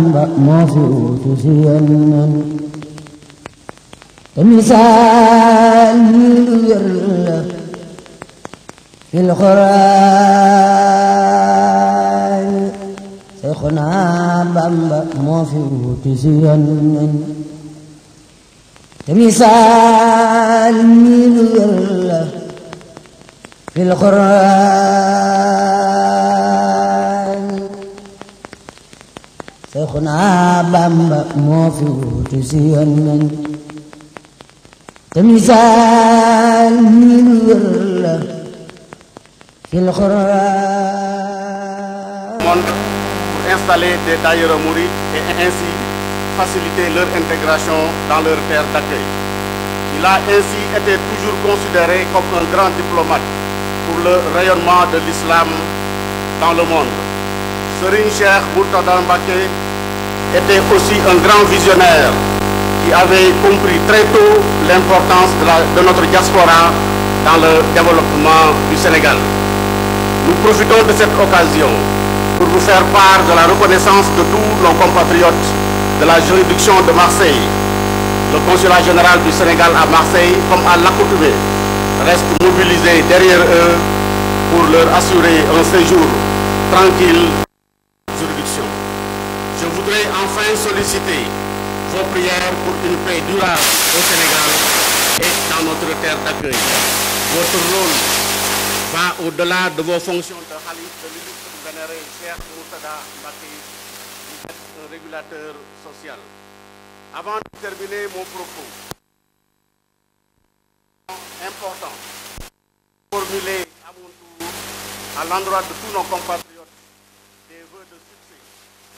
moo fi wuutu si Yonent te misaal mi lu wér la fil Qur'aan Seexuna Bamba moo fi wuutu si Yonent te misaal mi lu wér la fil Qur'aan Seexuna Bamba moo fi wuutu si Yonent te misaal mi lu wér la fil Qur'aan. Pour installer des tailleurs mourides et ainsi faciliter leur intégration dans leur terre d'accueil. Il a ainsi été toujours considéré comme un grand diplomate pour le rayonnement de l'islam dans le monde. Serigne Cheikh Mourtada Mbacké était aussi un grand visionnaire qui avait compris très tôt l'importance de notre diaspora dans le développement du Sénégal. Nous profitons de cette occasion pour vous faire part de la reconnaissance de tous nos compatriotes de la juridiction de Marseille. Le consulat général du Sénégal à Marseille, comme à l'accoutumée, reste mobilisé derrière eux pour leur assurer un séjour tranquille dans la juridiction. Je voudrais enfin solliciter vos prières pour une paix durable au Sénégal et dans notre terre d'accueil. Votre rôle va au-delà de vos fonctions de khalife de l'illustre vénéré Cheikh Mourtada Mbacké, vous êtes un régulateur social. Avant de terminer mon propos, important, formuler à mon tour à l'endroit de tous nos compatriotes des vœux de succès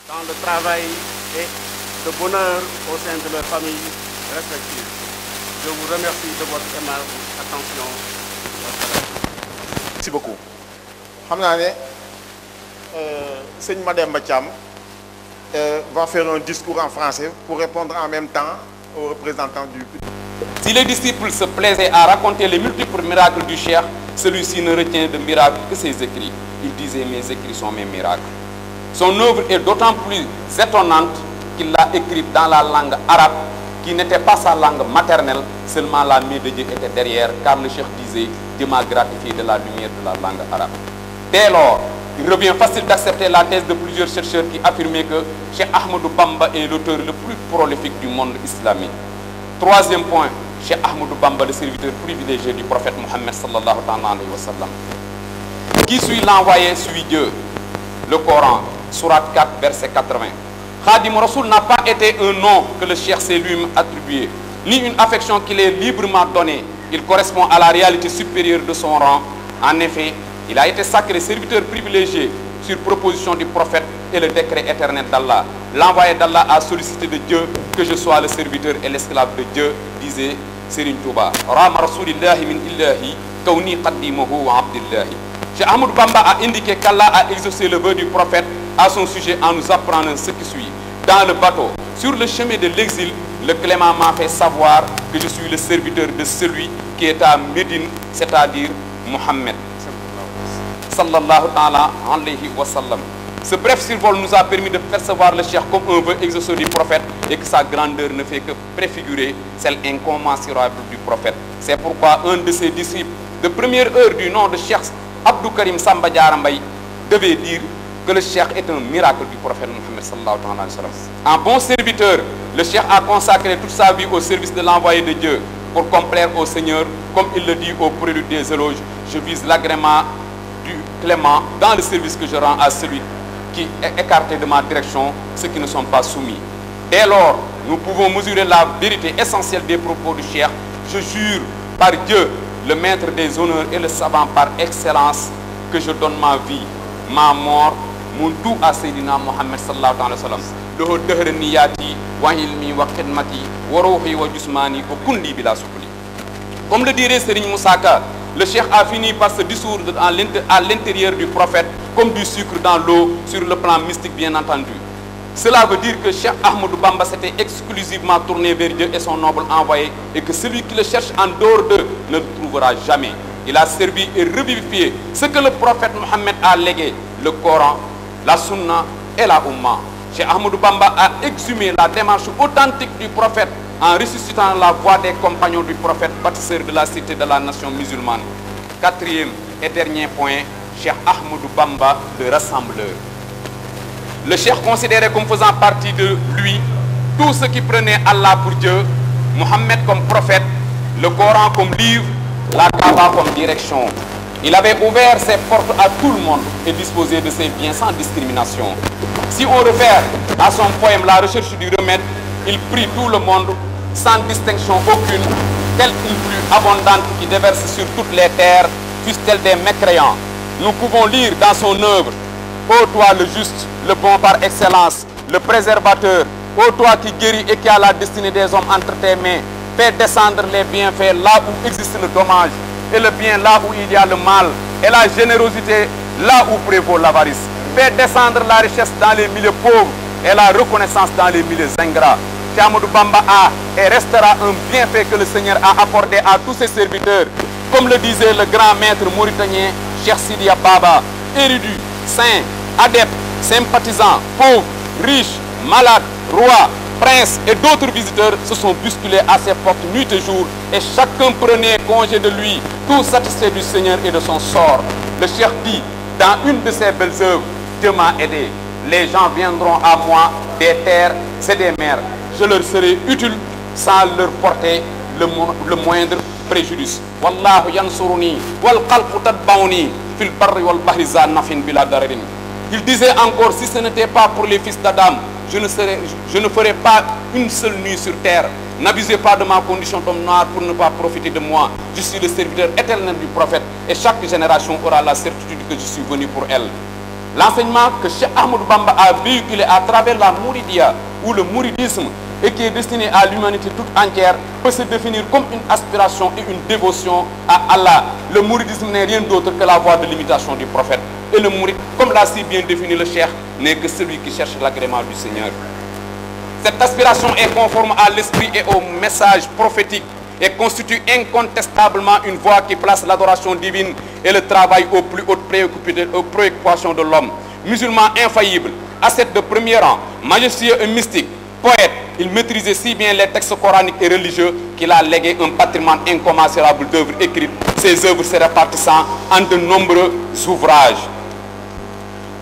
dans le travail et de bonheur au sein de leurs familles respectives. Je vous remercie de votre aimable attention. Merci beaucoup. xam naa ne sëñ Mademba Thiam va faire un discours en français pour répondre en même temps aux représentants du public. Si les disciples se plaisaient à raconter les multiples miracles du Cheikh, celui-ci ne retient de miracles que ses écrits. Il disait: mes écrits sont mes miracles. Son œuvre est d'autant plus étonnante qu'il l'a écrite dans la langue arabe, qui n'était pas sa langue maternelle, seulement la main de Dieu était derrière, car le Cheikh disait: Dieu m'a gratifié de la lumière de la langue arabe. Dès lors, il revient facile d'accepter la thèse de plusieurs chercheurs qui affirmaient que Cheikh Ahmadou Bamba est l'auteur le plus prolifique du monde islamique. Troisième point, Cheikh Ahmadou Bamba, le serviteur privilégié du prophète Mohammed sallallahu alayhi wa sallam. Qui suit l'envoyé suit Dieu. Le Coran, sourate 4, verset 80. Khadim Rasoul n'a pas été un nom que le Cheikh s'est lui-même attribué, ni une affection qu'il est librement donnée. Il correspond à la réalité supérieure de son rang. En effet, il a été sacré serviteur privilégié sur proposition du prophète et le décret éternel d'Allah. L'envoyé d'Allah a sollicité de Dieu que je sois le serviteur et l'esclave de Dieu, disait Serigne Touba. Rama Rasulillahi min illahi kawni qaddimahu wa abdillahi. Cheikh Ahmadou Bamba a indiqué qu'Allah a exaucé le vœu du prophète à son sujet en nous apprenant ce qui suit. Dans le bateau, sur le chemin de l'exil, le clément m'a fait savoir que je suis le serviteur de celui qui est à Médine, c'est-à-dire Mohammed. Sallallahu ta'ala alayhi wa sallam. Ce bref survol nous a permis de percevoir le Cheikh comme un vœu exaucé du prophète et que sa grandeur ne fait que préfigurer celle incommensurable du prophète. C'est pourquoi un de ses disciples de première heure du nom de Cheikh Abdou Karim Samba Diarra Mbaye devait dire que le Cheikh est un miracle du prophète Mohammed sallallahu alayhi wa sallam. En bon serviteur, le Cheikh a consacré toute sa vie au service de l'envoyé de Dieu pour complaire au Seigneur, comme il le dit au prélude des éloges. Je vise l'agrément du clément dans le service que je rends à celui qui est écarté de ma direction, ceux qui ne sont pas soumis. Dès lors, nous pouvons mesurer la vérité essentielle des propos du Cheikh. Je jure par Dieu, le maître des honneurs et le savant par excellence, que je donne ma vie, ma mort, mon tout à Seydina Mohammed sallallahu alayhi wa sallam. Lahu dahra niyati wa ilmi wa khidmati wa ruhi wa jusmani wa kundi bila sukuli. Comme le dirait Serigne Moussa Ka, le Cheikh a fini par se dissoudre à l'intérieur du prophète comme du sucre dans l'eau sur le plan mystique bien entendu. Cela veut dire que Cheikh Ahmadou Bamba s'était exclusivement tourné vers Dieu et son noble envoyé et que celui qui le cherche en dehors d'eux ne le trouvera jamais. Il a servi et revivifié ce que le prophète Mohammed a légué, le Coran, la Sunna et la Ummah. Cheikh Ahmadou Bamba a exhumé la démarche authentique du prophète en ressuscitant la voix des compagnons du prophète, bâtisseurs de la cité de la nation musulmane. Quatrième et dernier point, Cheikh Ahmadou Bamba, le rassembleur. Le Cheikh considérait comme faisant partie de lui tout ce qui prenait Allah pour Dieu, Mohammed comme prophète, le Coran comme livre, la Kaaba comme direction. Il avait ouvert ses portes à tout le monde et disposé de ses biens sans discrimination. Si on réfère à son poème La recherche du remède, il prie tout le monde sans distinction aucune, telle une pluie abondante qui déverse sur toutes les terres, fussent-elles des mécréants. Nous pouvons lire dans son œuvre: ô toi le juste, le bon par excellence, le préservateur, ô toi qui guéris et qui as la destinée des hommes entre tes mains, fais descendre les bienfaits là où existe le dommage, et le bien là où il y a le mal, et la générosité là où prévaut l'avarice. Fais descendre la richesse dans les milieux pauvres et la reconnaissance dans les milieux ingrats. Cheikh Ahmadou Bamba a et restera un bienfait que le Seigneur a accordé à tous ses serviteurs. Comme le disait le grand maître mauritanien Cheikh Sidiya Baba, érudit, saint, adepte, sympathisant, pauvre, riche, malade, roi, prince et d'autres visiteurs se sont bousculés à ses portes nuit et jour, et chacun prenait congé de lui, tout satisfait du Seigneur et de son sort. Le Cheikh dit dans une de ses belles œuvres: Dieu m'a aidé, les gens viendront à moi des terres, c'est des mers. Je leur serai utile sans leur porter le moindre préjudice. Wallahu yansuruni wal khalqu tadbauni fil barri wal bahri za nafin bila dararin. Il disait encore: si ce n'était pas pour les fils d'Adam, je ne ferai pas une seule nuit sur terre. N'abusez pas de ma condition d'homme noir pour ne pas profiter de moi. Je suis le serviteur éternel du prophète et chaque génération aura la certitude que je suis venu pour elle. L'enseignement que Cheikh Ahmadou Bamba a véhiculé à travers la Mouridia ou le mouridisme et qui est destiné à l'humanité toute entière peut se définir comme une aspiration et une dévotion à Allah. Le mouridisme n'est rien d'autre que la voie de l'imitation du prophète. Et le mourid, comme l'a si bien défini le Cheikh, n'est que celui qui cherche l'agrément du Seigneur. Cette aspiration est conforme à l'esprit et au message prophétique et constitue incontestablement une voie qui place l'adoration divine et le travail aux plus hautes préoccupations de l'homme. Musulman infaillible, ascète de premier rang, majestueux et mystique, poète, il maîtrisait si bien les textes coraniques et religieux qu'il a légué un patrimoine incommensurable d'œuvres écrites, ces œuvres se répartissant en de nombreux ouvrages.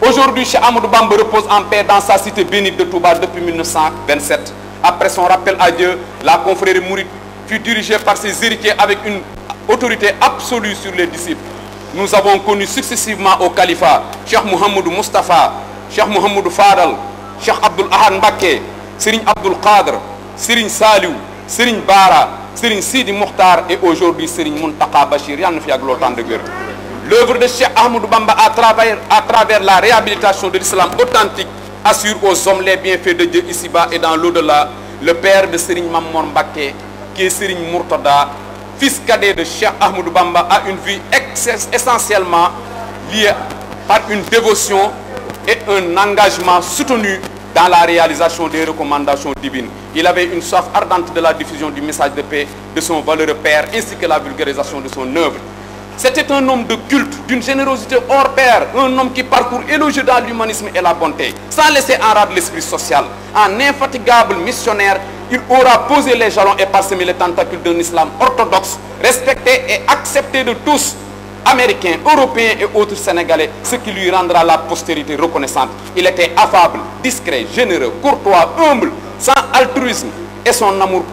Aujourd'hui, Cheikh Ahmadou Bamba repose en paix dans sa cité bénite de Touba depuis 1927. Après son rappel à Dieu, la confrérie mouride fut dirigée par ses héritiers avec une autorité absolue sur les disciples. Nous avons connu successivement au califat Cheikh Mouhamadou Moustapha, Cheikh Mouhamadou Fadal, Cheikh Abdoul Ahad Mbacké, Serigne Abdoul Khadr, Serigne Saliou, Serigne Bara, Serigne Sidi Mokhtar et aujourd'hui Serigne Mountakha Bachir. Yann fi ak longtemps de guerre. L'œuvre de Cheikh Ahmadou Bamba à travers la réhabilitation de l'islam authentique assure aux hommes les bienfaits de Dieu ici-bas et dans l'au-delà. Le père de Serigne Mamor Mbacké, qui est Serigne Mourtada, fils cadet de Cheikh Ahmadou Bamba, a une vie essentiellement liée par une dévotion et un engagement soutenu dans la réalisation des recommandations divines. Il avait une soif ardente de la diffusion du message de paix de son valeureux père ainsi que la vulgarisation de son œuvre. C'était un homme de culte, d'une générosité hors pair, un homme qui parcourt élogieux dans l'humanisme et la bonté, sans laisser en rade l'esprit social. En infatigable missionnaire, il aura posé les jalons et parsemé les tentacules d'un islam orthodoxe, respecté et accepté de tous, Américains, Européens et autres Sénégalais, ce qui lui rendra la postérité reconnaissante. Il était affable, discret, généreux, courtois, humble, sans altruisme et son amour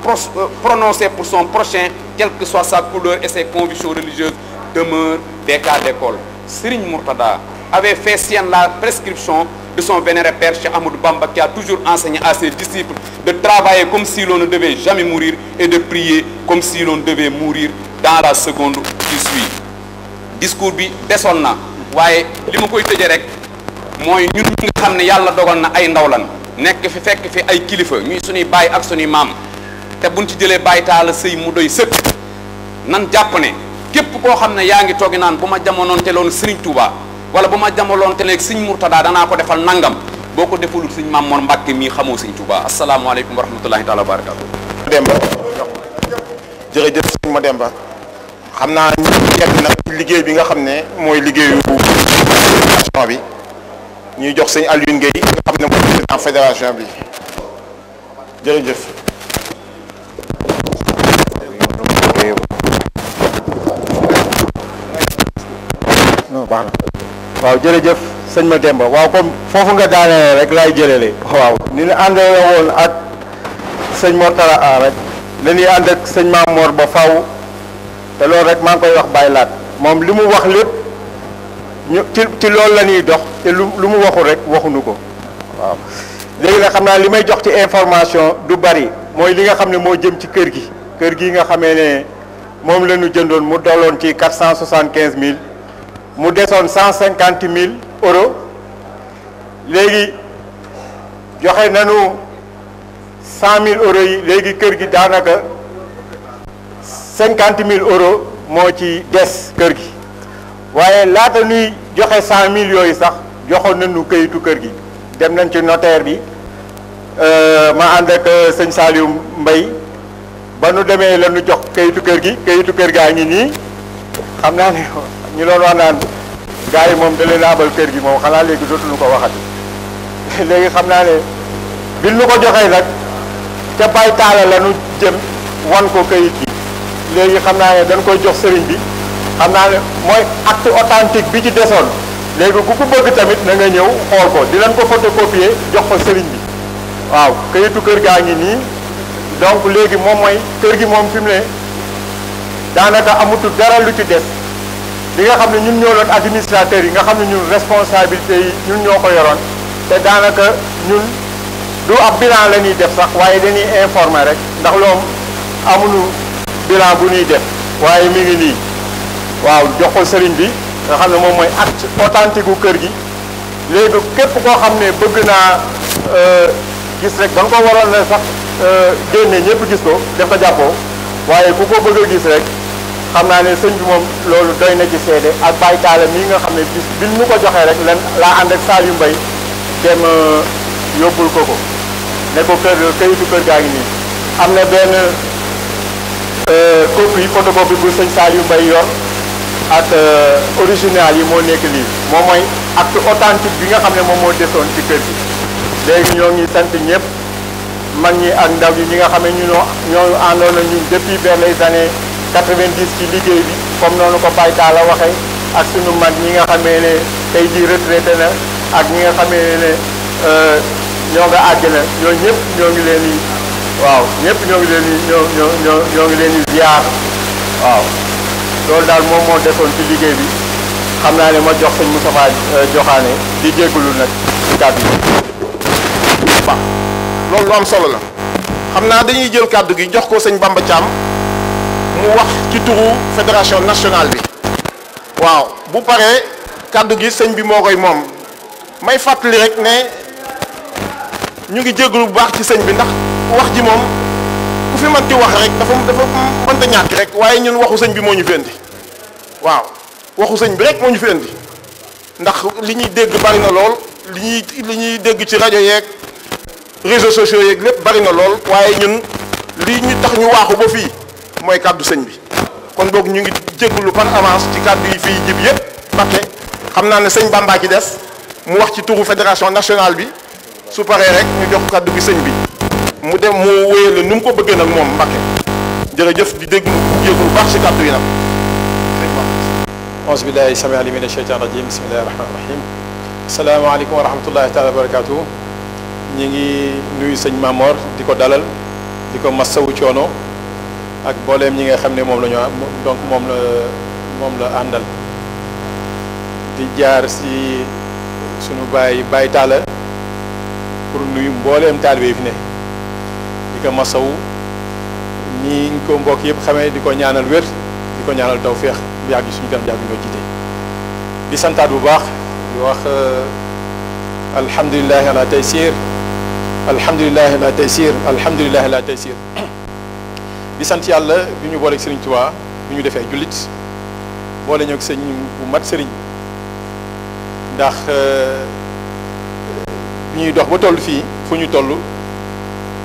prononcé pour son prochain, quelle que soit sa couleur et ses convictions religieuses, demeure des cas d'école. Serigne Mourtada avait fait sienne la prescription de son vénéré père Cheikh Ahmadou Bamba, qui a toujours enseigné à ses disciples de travailler comme si l'on ne devait jamais mourir et de prier comme si l'on devait mourir dans la seconde qui suit. Discours bi desoon na waaye li ma koy tëjee rek mooy ñun ñi nga xam ne yàlla dogal na ay ndaw lan nekk fi fekk fi ay kilifa ñuy suñuy baay ak suñuy maam te buñ ci jëlee bàyyi taala sëy mu doy sëkk nan jàpp ne képp koo xam ne yaa ngi toogi naan bu ma jamonoon teloon Serigne Touba wala bu ma jamonoon teleeg Serigne Mourtada danaa ko defal nangam boo ko defalul Serigne Mamor Mbacké mii xamoo Serigne Touba. Asalaamaaleykum wa rahmatullahi taala wa barakatuh. Demba jërëjëf Serigne Mademba xam naa ñu yegg nag liggéey bi nga xam ne mooy liggéeyu bi ñuy jox sëñ Alioune Gueye nga xam ne mooy président fédération bi jërëjëf. non baax na waaw jërëjëf sëñ Mademba waaw comme foofu nga daanee rek laay jëlele waaw ni ñu àndee woon ak sëñ Mortala a rek dañuy ànd ak sëñ Maam Mor ba faw te loolu rek maa ngi koy wax Baye Laat moom li mu wax lépp ñu ci loolu la ñuy dox te lu mu waxul rek waxuñu ko waaw léegi nag xam naa li may jox ci information du bari mooy li nga xam ne moo jëm ci kër gi nga xamee ne moom la ñu jëndoon mu doloon ci 475 000 mu desoon 150 000 euros léegi joxe nañu 100 000 euros yi léegi kër gi daanaka 50 000 euros moo ci des kër gi waaye laata ñuy joxe 100 000 yooyu sax joxoon nañu këyitu kër gi dem nañ ci notaire bi ma ànd ak sëñ Saliou Mbaye ba nu demee la ñu jox këyitu kër gaa ngi nii xam naa ne ñu doon wax naan gars yi moom da leen abal kër gi moom xanaa léegi dootuñu ko waxati léegi xam naa ne bi nu ko joxee nag ca Baye Talla la nu jëm wan ko këyit gi léegi xam naa ne dañ koy jox sëriñ bi xam naa ne mooy acte authentique bi ci desoon léegi ku ko bëgg tamit na nga ñëw xool ko dinañ ko photocopier jox ko sëriñ bi waaw këyitu kër gaa ngi nii donc léegi moom mooy kër gi moom fi mu ne daanaka amutul dara lu ci des li nga xam ne ñun ñoo doon administrateurs yi nga xam ne ñun responsabilité yi ñun ñoo ko yoroon te daanaka ñun du ab bilan la ñuy def sax waaye dañuy informer rek ndax loom amuñu bilan bu ñuy def waaye mi ngi nii waaw jox ko sëriñ bi nga xam ne moom mooy acte authentique gu kër gi léegi képp koo xam ne bëgg naa gis rek ba nga ko waroon na sax génne ñëpp gis ko def ko jàppoo waaye ku ko bëgg a gis rek xam naa ne sëñ bi moom loolu doy na ci seede ak Baye Talla mii nga xam ne bis bi ñu ko joxee rek lan laa ànd ak Saliou Mbaye dem yóbbul ko ne ko këyitu kër gaa ngi nii am na benn copie photocopie bu sëñ Saliou Mbaye yor ak original yi moo nekk lii moom mooy acte authentique bi nga xam ne moom moo desoon ci kër gi léegi ñoo ngi sant ñëpp mag ñi ak ndaw yi ñi nga xam ne ñoo àndoon na ñun depuis vers les années 90 ci liggéey bi comme noonu ko Baye Talla waxee ak suñu mag ñi nga xamee ne tey jii retraité na ak ñi nga xamee ne ñoo nga àjjana ñoo ñëpp ñoo ngi leen di waaw ñëpp ñoo ngi leen di ñoo ngi leen di ziar waaw loolu daal moom moo desoon ci liggéey bi xam naa ne ma jox sëñ Moustapha Joxaane di jégalu nag ci kàddu yi. waaw loolu lu am solo la xam naa dañuy jël kàddu gi jox ko sëñ Bamba Thiam mu wax ci turu fédération nationale bi waaw bu paree kàddu gi sëñ bi moo koy moom may fàttali rek ne ñu ngi jégalu bu baax ci sëñ bi ndax wax ji moom ku fi mën ci wax rek dafa mënta ñàkk rek waaye ñun waxu sëñ bi moo ñu fi indi waaw waxu sëñ bi rek moo ñu fi indi ndax li ñuy dégg bari na lool li ñuy dégg ci rajo yeeg réseaux sociaux yeeg lépp bari na lool waaye ñun li ñu tax ñu waaxu ba fii mooy kàddu sëñ bi kon boog ñu ngi jégalu par avance ci kàddu yi fii jib yëpp Mbacké xam naa ne sëñ Bamba ci des mu wax ci turu fédération nationale bi su paree rek ñu jox kàddu gi sëñ bi mu dem mu wéyale nu mu ko bëggee nag moom Mbacké jërëjëf di dégg jégalu baax ci kàddu yi nag. auzu billahi sami ali mina sheytaan rajim bismillahi rahmani rahim asalaamaaleykum wa rahmatullahi taala wa barakatuh ñi ngi nuyu sëñ Mamor di ko dalal di ko massawu coono ak mbooleem ñi nga xam ne moom la ñu donc moom la àndal di jaar si sunu Baye Talla pour nuyu mbooleem taalibe yi fi ne di ko massawu ñi ngi ko mbokk yëpp xamee di ko ñaanal wér di ko ñaanal tawféex yàgg suñu kanam yàgg ñoo jiite di santaat bu baax di wax alhamdulilahi ala taysir alhamdulilahi ala taysir alhamdulilahi ala taysir di sant yàlla bi ñu booleeg Sëriñ Tuubaa bi ñu defee jullit boole ñoo sëñ bu mat sëriñ ndax bi ñuy dox ba toll fii fu ñu toll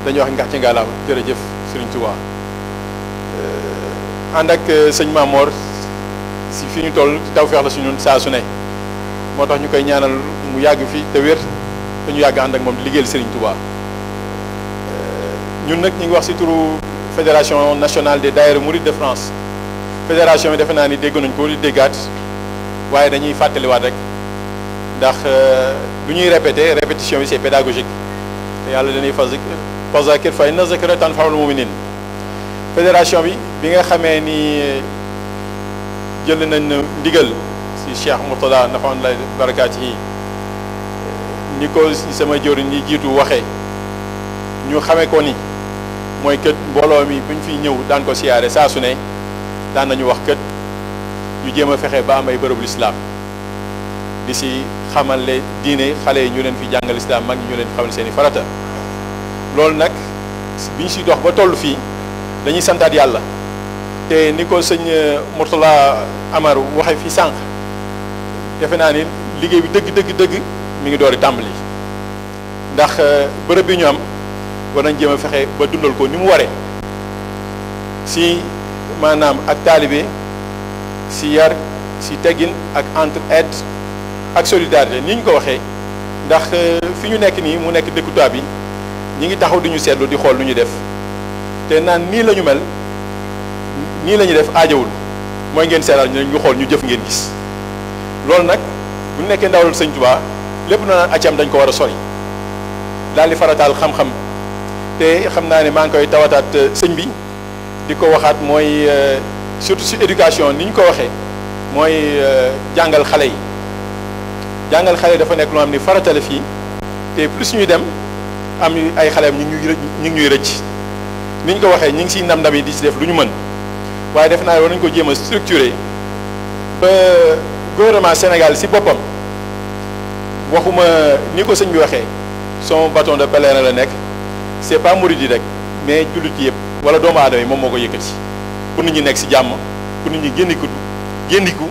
dañuy wax ngax ci ngaalaama jërëjëf Sëriñ Tuubaa ànd ak sëñ Mamor si fi ñu toll tawfeex la si ñun saa su ne moo tax ñu koy ñaanal mu yàgg fi te wér te ñu yàgg ànd ak moom di liggéeyal Serigne Touba ñun nag ñu ngi wax ci turu fédération nationale des daïra mourides de France fédération bi defe naa ni dégg nañ ko di déggaat waaye dañuy fàttaliwaat rek ndax lu ñuy répétition bi c'est pédagogique te yàlla dañuy fa zakir fa inna zikra tanfa'ul mu'minin fédération bi nga xamee ni jël nañ ndigal ci Cheikh Mourtada nafa'an la barakaatihi ni ko sama jëwriñ ñi jiitu waxee ñu xamee ko ni mooy kët mbooloo mi bu ñu fiy ñëw daan ko siyaare saa su ne daan nañu wax kët ñu jéem a fexe ba am ay bërëbu lislaam di si xamale diine xale yi ñu leen fi jàngal lislaam mag ñi ñu leen fi xamal seen i farata loolu nag bi ñu si dox ba toll fii dañuy santaat yàlla te ni ko sëñ Mourtala Amar waxe fi sànq defe naa ni liggéey bi dëgg mi ngi door di tàmbali ndax bërëb bi ñu am war nañ jéem a fexe ba dundal ko ni mu waree si maanaam ak taalibe si yar si teggin ak entraide ak solidarité ni ñu ko waxee ndax fi ñu nekk nii mu nekk dëkku tubaab bi ñi ngi taxaw di ñu seetlu di xool lu ñu def te naan nii la ñu mel nii la ñu def aajawul mooy ngeen seetal ñu xool ñu jëf ngeen gis loolu nag bu ñu nekkee ndawal sëñ Tuubaa lépp na naan accam dañ ko war a sori daal di farataal xam-xam te xam naa ne maa ngi koy tawataat sëñ bi di ko waxaat mooy surtout si éducation ni ñu ko waxee mooy jàngal xale yi jàngal xale yi dafa nekk loo xam ni faratale fii te plus ñuy dem am ay xaleem ñu ngi ñuy rëcc ni ñu ko waxee ñu ngi siy ndam yi di si def lu ñu mën waaye def naa war nañu ko jéem a structuré ba gouvernement Sénégal si boppam waxuma ni ko sëñ bi waxee son bâton de pèlerin la nekk c'est pas murid yi rek mais jullit yëpp wala doomu aadama yi moom moo ko yëkkati pour nit ñi nekk si jàmm pour nit ñi géndiku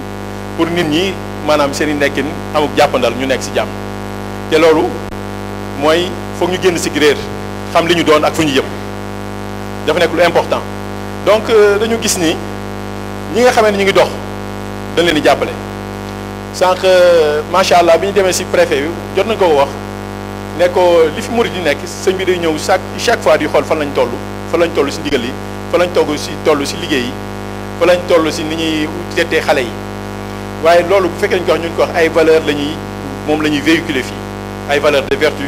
pour nit ñi maanaam seen i nekkin amuk jàppandal ñu nekk si jàmm te loolu mooy foog ñu génn si réer xam li ñu doon ak fu ñu jëm dafa nekk lu important donc dañu gis ni ñi nga xamee ne ñu ngi dox dañ leen di jàppale sànq macha allah bi ñu demee si préfet bi jot nañ ko wax ne ko li fi murid yi nekk sëñ bi day ñëw chaque fois di xool fan lañ toll si ndigal yi fan lañ toll si liggéey yi fan lañ toll si ni ñuy tettee xale yi waaye loolu bu fekkee ñu ko wax ñun ko wax ay valeurs moom la ñuy véhiculer fii ay valeurs de vertu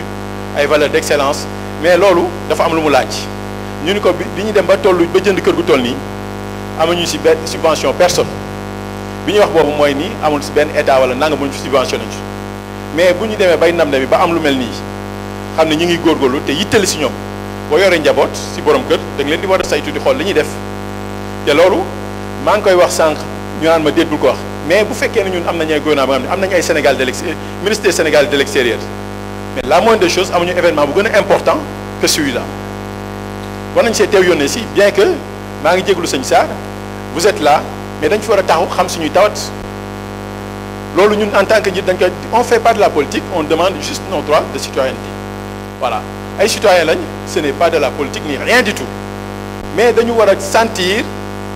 ay valeurs d'excellence mais loolu dafa am lu mu laaj ñu ni ko bi ñu dem ba jënd kër gu toll nii amuñu si benn subvention personne bi ñuy wax boobu mooy nii amul si benn état wala nanga muñu fi subventionné ci mais bu ñu demee bay ndam bi ba am lu mel nii xam ne ñu ngi góorgóorlu te yittali si ñoom boo yoree njaboot si borom kër da nga leen di war a saytu di xool li ñuy def te loolu maa ngi koy wax sànq ñu naan ma déet bul ko wax mais bu fekkee ne ñun am nañu ay gouvernement ba nga xam ne am nañu ay Sénégal ministre du Sénégal de l'extérieur mais la moindre des choses amuñu événement bu gën a important que celui-là war nañ see teew yónnee si bien que maa ngi jéglu sëñ Sarr vous êtes là mais dañ fi war a taxaw xam suñuy tawat loolu ñun en tant que njiit dañ koy on fait pas de la politique on demande juste nos droits de citoyenneté voilà ay citoyens lañ ce n'est pas de la politique ni rien du tout mais dañu war a sentir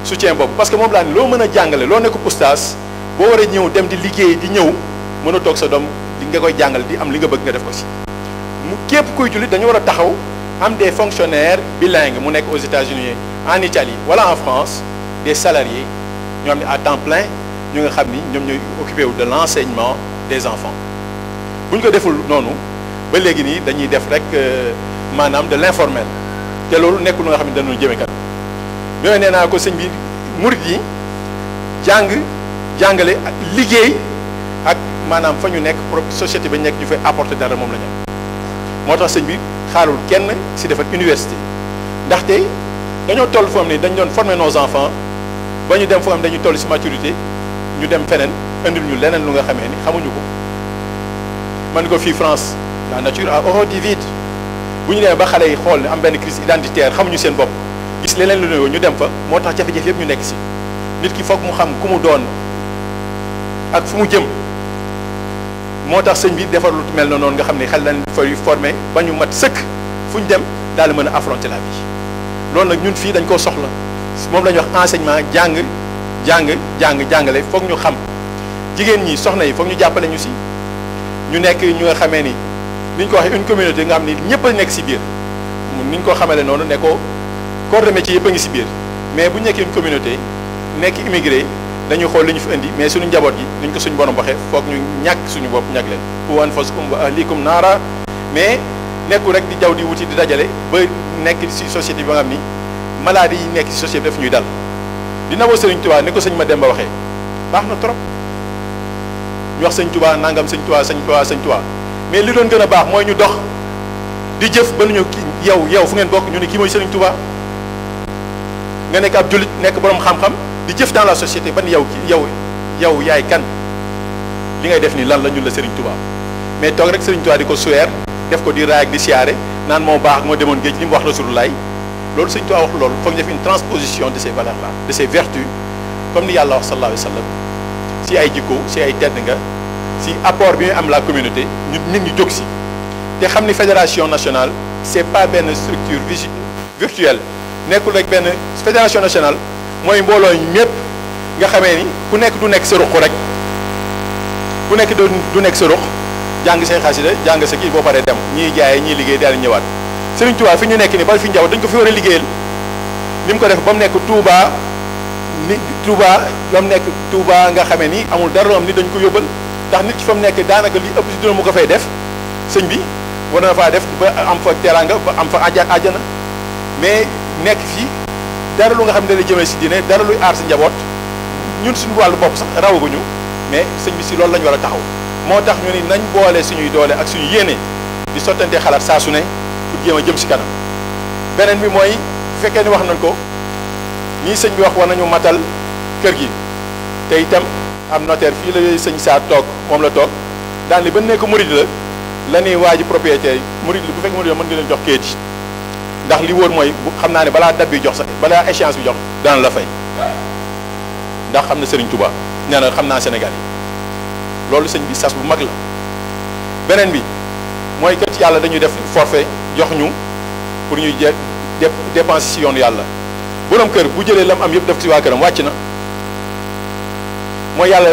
soutien boobu parce que moom laa ne loo mën a jàngale loo nekk oustaz boo war a ñëw dem di liggéey di ñëw mën a toog sa doom di nga koy jàngal di am li nga bëgg nga def ko si mu képp kuy jullit dañu war a taxaw am des fonctionnaires bilingues mu nekk aux États-Unis en Italie wala en France des salariés ñoo xam ne à temps plein ñu nga xam ni ñoom ñooy occupé wu de l'enseignement des enfants bu ñu ko deful noonu ba léegi nii dañuy def rek maanaam de l'informel te loolu nekkul nga xam ne dañu jëme kat ñooy nee naa ko sëñ bi murid yi jàngale ak liggéey ak maanaam fa ñu nekk société ba ñu nekk ñu fay apporter dara moom la ñu am moo tax sëñ bi xaarul kenn si defar université ndaxte dañoo toll foo xam ne dañu doon former nos enfants ba ñu dem foo xam ne dañu toll si maturité ñu dem feneen indil ñu leneen lu nga xamee ni xamuñu ko man ko fii France la nature a horreur du vide bu ñu demee ba xale yi xool ne am benn crise identitaire xamuñu seen bopp gis leneen lu ne ñu dem fa moo tax jafe-jafe yëpp ñu nekk si nit ki foog mu xam ku mu doon ak fu mu jëm moo tax sëñ bi defar lu mel na noonu nga xam ne xel nañ fay formé ba ñu mat sëkk fu ñu dem daal di mën a affronter la vie loolu nag ñun fii dañ koo soxla moom la ñuy wax enseignement jàngale foog ñu xam jigéen ñi soxna yi foog ñu jàppale ñu si ñu nekk ñu nga xamee ni ñu ko waxee une communauté nga xam ni ñëpp a nekk si biir ni ñu ko xamale noonu ne ko corps de métier yëpp a ngi si biir mais bu ñu nekkee une communauté nekk immigré dañuy xool li ñu fi indi mais suñu njaboot gi ni ñu ko suñu borom waxee foog ñu ñàkk suñu bopp ñàkk leen qu anfusakum wa ahlikum naara mais nekkul rek di jaw di wuti di dajale ba nekk si société bi nga xam ni maladie yi nekk si société bi daf ñuy dal dina woo Sëriñ Tuubaa ni ko sëñ Mademba waxee baax na trop ñu wax sëñ Tuubaa nangam sëñ Tuubaa mais li doon gën a baax mooy ñu dox di jëf ba ñu yow fu ngeen bokk ñu ne kii mooy Sëriñ Tuubaa nga nekk ab jullit nekk borom xam-xam di jëf dans la société ban yow yaay kan li ngay def ni lan la ñun la Sëriñ Tuubaa mais toog rek Sëriñ Tuubaa di ko suweer def ko di raay ak di siyaare naan moo baax moo demoon géej li mu wax Rasulullah loolu Sëriñ Tuubaa wax loolu foog ñu def une transposition de ces valeurs là de ces vertus comme ni yàlla wax sallallahu alayhi wa sallam si ay jikko si ay tedd nga si apport bi ñu am la communauté nit ñi jóg si te xam ni fédération nationale c'est pas benn structure virtuelle nekkul rek benn fédération nationale mooy mbooloo ñëpp nga xamee ni ku nekk du nekk sa ruq rek ku nekk du nekk sa ruq jàng say xasida jàng sa kii boo paree dem ñiy jaayee ñiy liggéey daal di ñëwaat Sëriñ Tuubaa fi ñu nekk ni ba fi njaw dañ ko fi war a liggéeyal ni mu ko def ba mu nekk Touba ba mu nekk Touba nga xamee ni amul dara loo am ni dañ ko yóbbal ndax nit ki fa mu nekk daanaka li ëpp si dina mu ko fay def sëñ bi war na faa def ba am fa teraanga ba am fa àjjana mais nekk fii dara lu nga xam ne la jëmee si diine dara luy aar si njaboot ñun suñu wàllu bopp sax rawaguñu mais sëñ bi si loolu la ñu war a taxaw moo tax ñu ni nañ boole suñuy doole ak suñu yéene di sottante xalaat saa su ne pour jéem a jëm si kanam beneen bi mooy fekkee ni wax nañ ko nii sëñ bi wax war nañu matal kër gi te itam am notaire fii la sëñ saa toog moom la toog daan li ba nekk murid la ñuy waaji propriétaire murid bu fekk murid la mën nga leen jox kayit yi ndax li wóor mooy xam naa ne balaa date bi jox sax balaa échéance bi jox dana la fay ndax xam na Serigne Touba nee na xam naa Sénégal yi loolu sëñ bi sas bu mag la beneen bi mooy kat yàlla dañuy def forfait jox ñu pour ñuy dépenser si yoonu yàlla borom kër bu jëlee lam am yëpp def si waa këram wàcc na mooy yàlla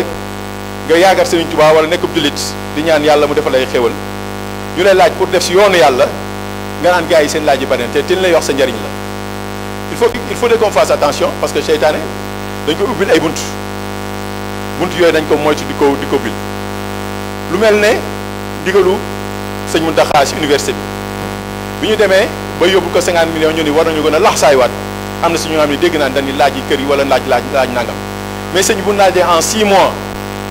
nga yaakaar Serigne Touba wala nekk jullit di ñaan yàlla mu defal ay xéwal ñu lay laaj pour def si yoonu yàlla nga naan gars yi seen laaj yi bari na te lay wax sa njariñ la il faut qu'on fasse attention parce que seytaane dañ ko ubbil ay bunt yooyu dañ ko moytu di ko bil lu mel ne digalu sëñ Mountakha si université bi ñu demee ba yóbbu ko 50 millions ñu ni war nañu gën a lax saaywaat am na si ñu xam ne dégg naan dañuy laaj yi kër yi wala laaj nangam mais sëñ bu laajee en 6 mois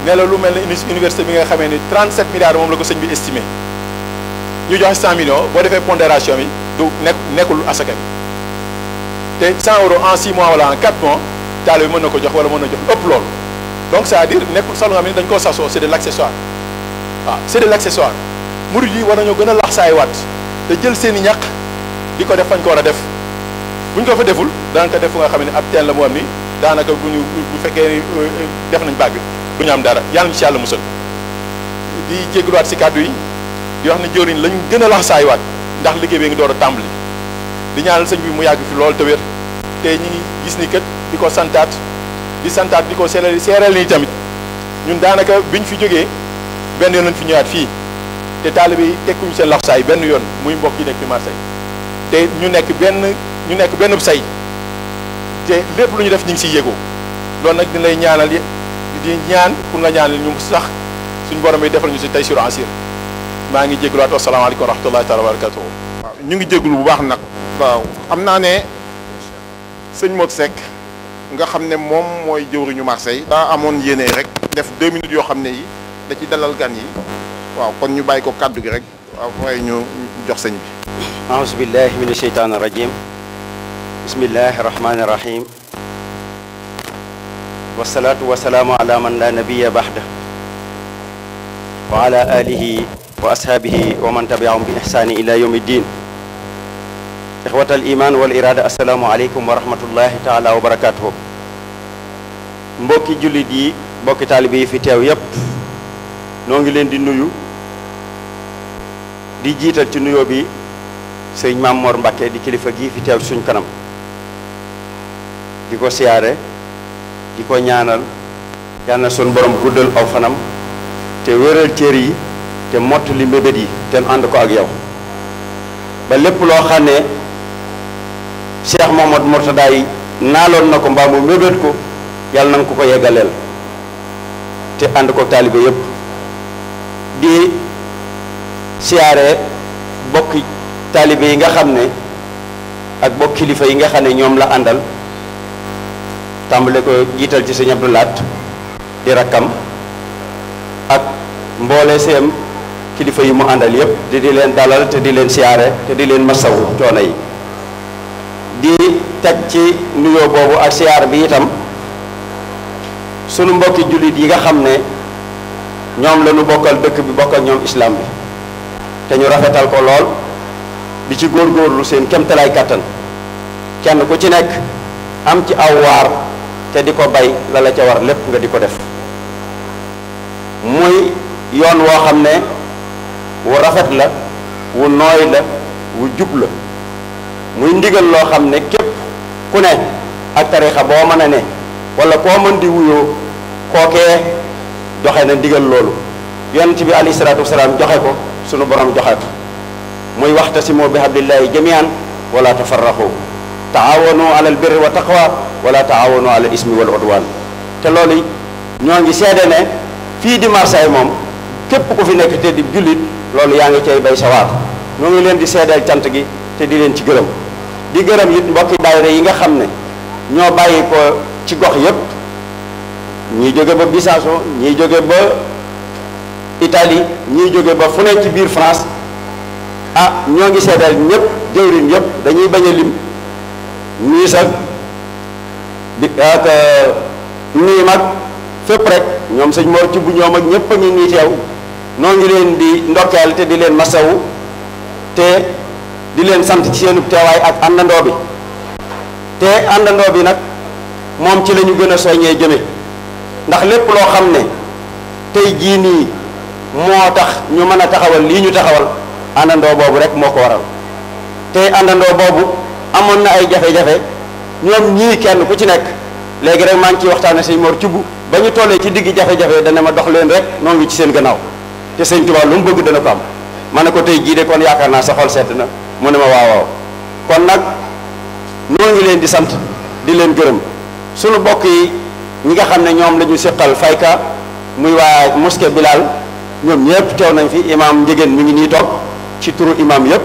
ne la lu mel ne université bi nga xamee ni 37 milliards moom la ko sëñ bi estimé ñu joxe 100 millions boo defee pondération bi du nekkul asaka bi te 100 euros en 6 mois wala en 4 mois taal bi mën na ko jox wala mën na jox ëpp loolu donc c'est-à-dire nekkul sax lu nga xam ne dañ koo sasoo c'est de l'accessoire waaw c'est de l'accessoire murid yi war nañoo gën a lax saay waat te jël seen i ñaq di ko def fañ ko war a def bu ñu ko fa deful danañ ko def fu nga xam ne ab teen la moo am ni daanaka bu fekkee ni def nañ bàgg du ñu am dara yàlla ñu ci yàlla musal di jégaluwaat si kàddu yi di wax ne jëriñ lañ gën a lax saay waat ndax liggéey bi ngi door a tàmbali di ñaanal sëñ bi mu yàgg fi loolu te wér te ñi ngi gis ni kat di ko santaat di ko seeral ni tamit ñun daanaka biñ fi jógee benn yoon lañ fi ñëwaat fii te taalibe yi tekkuñu seen laxsaay benn yoon muy mbokk yi nekk fi Marseille te ñu nekk benn say te lépp lu ñu def ñu ngi siy yëgoo loolu nag dina lay ñaanal di ñaan pour nga ñaanal ñu sax suñu borom yi defal ñu si tey sur asir maa ngi jégaluwaat asalaamaaleykum wa rahmatullahi taala wa barakatuhu. waaw ñu ngi jégalu bu baax nag. waaw xam naa ne sëñ Modou Seck nga xam ne moom mooy jëwriñu Marseille. daa amoon yéene rek def 2 minutes yoo xam ne yi da ci dalal gan yi waaw kon ñu bàyyi ko kàddu gi rek waaw waaye ñu jox sëñ bi. aouzu billahi min asheytaan irajim bismillahi irrahmani irrahim wasalaatu wasalaamu ala man la nabiya baxda wa ala alihi wa ashaabihi wa man tabiahum bi ihsaani ila yawmi ddin ixwata al iman wal irada assalaamu aleykum wa rahmatullahi taala wa barakatuhu mbokki jullit yi mbokki taalibe yi fi teew yépp noo ngi leen di nuyu di jiital ci nuyoo bi sëñ Maam Mor Mbàkke di kilifa gi fi teew suñ kanam di ko siyaare di ko ñaanal yal na suñ borom guddal aw fanam te wéral cër yi te mott li mbébét yi te ànd ko ak yow ba lépp loo xam ne Cheikh Mouhamadou Mourtada yi naaloon na ko mbaa mu mbébét ko yàlla na nga ko yeggaleel te ànd ko taalibe yépp di siyaare bokki taalibe yi nga xam ne ak bokk kilifa yi nga xam ne ñoom la àndal tàmbale ko jiital ci sëñ Abdou Lahat di rakkam ak mboole seem kilifa yi mu àndal yépp di leen dalal te di leen siyaare te di leen masawu coono yi di teg ci nuyoo boobu ak siyaar bi itam sunu mbokki jullit yi nga xam ne ñoom la ñu bokkal dëkk bi bokkal ñoom islam bi te ñu rafetal ko lool di ci góorgóorlu seen kemtalaay kàttan kenn ku ci nekk am ci aw waar te di ko bay la la ca war lépp nga di ko def muy yoon woo xam ne wu rafet la wu nooy la wu jub la muy ndigal loo xam ne képp ku ne ak tarixa boo mën a ne wala koo mën di wuyoo kookee joxe na ndigal loolu yonent bi alayhi salaatu wasalaam joxe ko sunu borom joxe ko muy waxtasimu bi hablillahi jamian wala tafarraqu taawanu alal birri wa taqwa wala taawanu alal ismi wal udwan te loolu ñoo ngi seede ne fii di Marseille moom képp ku fi nekk te di jullit loolu yaa ngi cay bay sawaar ñoo ngi leen di seedeel cant gi te di leen ci gërëm di gërëm it mbokki daayira yi nga xam ne ñoo bàyyi ko ci gox yépp ñii jóge ba Bissau ñii jóge ba Italie ñii jóge ba fu ne ci biir France ñoo ngi seedeel ñëpp jëwriñ yépp dañuy bañ a lim nii sax di ak nii mag fépp rek ñoom sëñ Mor ci bu ñoom ak ñëpp a ngi nii teew noo ngi leen di ndokkeel te di leen masawu te di leen sant ci seenub teewaay ak àndandoo bi te àndandoo bi nag moom ci la ñu gën a soññee jëme ndax lépp loo xam ne tey jii nii moo tax ñu mën a taxawal lii ñu taxawal àndandoo boobu rek moo ko waral te àndandoo boobu amoon na ay jafe-jafe ñoom ñii kenn ku ci nekk léegi rek maa ngi ciy waxtaane sëñ Mor Cubb ba ñu tollee ci digg jafe-jafe dana ma dox leen rek noo ngi ci seen gannaaw te sëñ Tuubaa lu mu bëgg dana ko am ma ne ko tey jii de kon yaakaar naa sa xol sedd na mu ne ma waaw kon nag noo ngi leen di sant di leen gërëm sunu bokk yi ñi nga xam ne ñoom la ñu séqal fayka muy waa mosquée Bilal ñoom ñëpp teew nañ fi imam Njëgéen mi ngi nii toog ci turu imam yëpp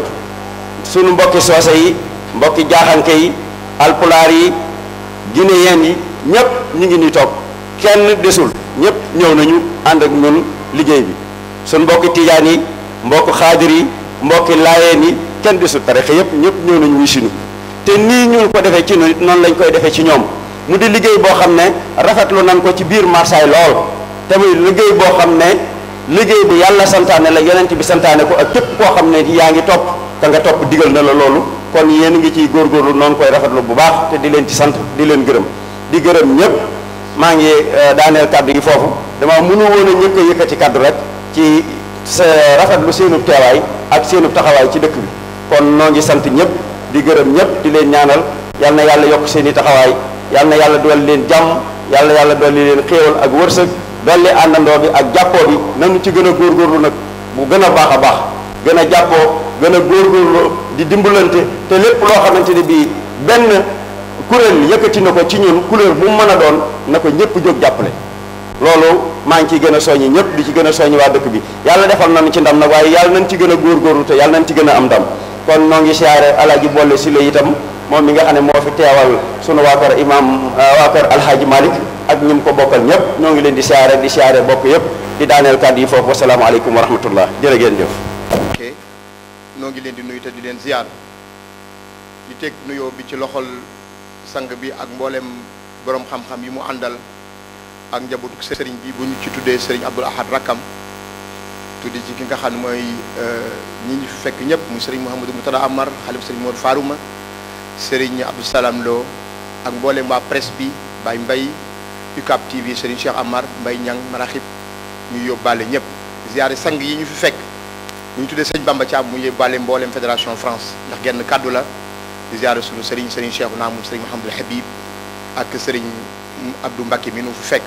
sunu mbokki soose yi mbokki jaaxanke yi alpulaar yi guinéen yi ñëpp ñu ngi nii toog kenn desul ñëpp ñëw nañu ànd ak ñun liggéey bi sunu mbokki tijaan yi mbokki xaadir yi mbokki laayeen yi kenn desul tarixa yëpp ñëpp ñëw nañu wuy sinu te nii ñu ko defee ci noonu lañ koy defee ci ñoom mu di liggéey boo xam ne rafetlu nañ ko ci biir Marseille lool te muy liggéey boo xam ne liggéey bi yàlla santaane la yonent bi santaane ko ak képp koo xam ne yaa ngi topp ka nga topp digal na la loolu kon yéen ngi ciy góorgóorlu noonu koy rafetlu bu baax te di leen ci sant di leen gërëm di gërëm ñëpp maa ngi daaneel kaddu gi foofu dama mënu woon a ñëkk a yëkkati kaddu rek ci sa rafetlu seenub teewaay ak seenub taxawaay ci dëkk bi kon noo ngi sant ñëpp di gërëm ñëpp di leen ñaanal yal na yàlla yokk seen i taxawaay yal na yàlla dolli leen jàmm yal na yàlla dolli leen xéewal ak wërsëg dolli àndandoo bi ak jàppoo bi nanu ci gën a góorgóorlu nag bu gën a baax a baax gën a jàppoo gën a góorgóorlu di dimbalante te lépp loo xamante ne bii benn kuréel yëkkati na ko ci ñun couleur bu mu mën a doon na ko ñëpp jóg jàppale loolu maa ngi ciy gën a soññi ñëpp di ci gën a soññi waa dëkk bi yàlla defal nañu ci ndam nag waaye yàlla nañ ci gën a góorgóorlu te yàlla nañ ci gën a am ndam kon noo ngi siyaare alaaji boole si la itam moom mi nga xam ne moo fi teewal sunu waa kër imam waa kër alhaaji Malick ak ñi mu ko bokkal ñëpp ñoo ngi leen di siyaare bokk yëpp di daaneel kàddu yi foofu wasalaamaaleykum wa rahmatullah jërë ngeen jëf. ok noo ngi leen di nuyu te di leen ziar di teg nuyoo bi ci loxol sang bi ak mboolem borom xam-xam yi mu àndal ak njabootu sëriñ bi bu ñu ci tuddee sëriñ Abdoul Ahad rakkam tuddi ci ki nga xam ne mooy ñi ñu fi fekk ñëpp muy sëriñ Mouhamadou Moutada Amar xalif sëriñ Mor Farouma sëriñ Abdou Salam Lo ak mboolem waa presse bi Baye Mbaye UCAB TV sëriñ Cheikh Amar Mbaye Ñang Maraxib ñu yóbbaale ñëpp ziare sang yi ñu fi fekk bu ñu tuddee sëriñ Bamba Thiam mu yóbbaale mboolem fédération France ndax genn kàddu la di ziare sunu sëriñ Cheikh Naamou sëriñ Mouhamadou Habib ak sëriñ Abdou Mbacké mi nu fi fekk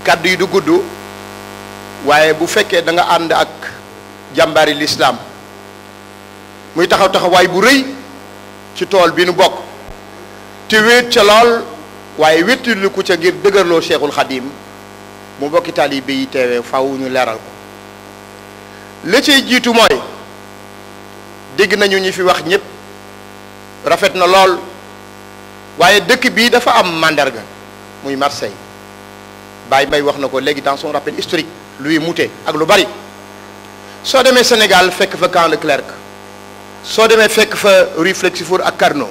kàddu yi du gudd waaye bu fekkee da nga ànd ak jàmbaari l'islam muy taxawaay bu rëy ci tool bi nu bokk te wéet ca lool waaye wéttilu ku ca ngir dëgërloo Cheikhul Khadim mu bokki taalibe yi teewee faw ñu leeral ko la cay jiitu mooy dégg nañu ñi fi wax ñëpp rafet na lool waaye dëkk bii dafa am mandarga muy Marseille Baye Mbaye wax na ko léegi dans son rappel historique luy mute ak lu bari soo demee Sénégal fekk fa Camp Leclerc soo demee fekk fa Rue Flexifort ak Carnot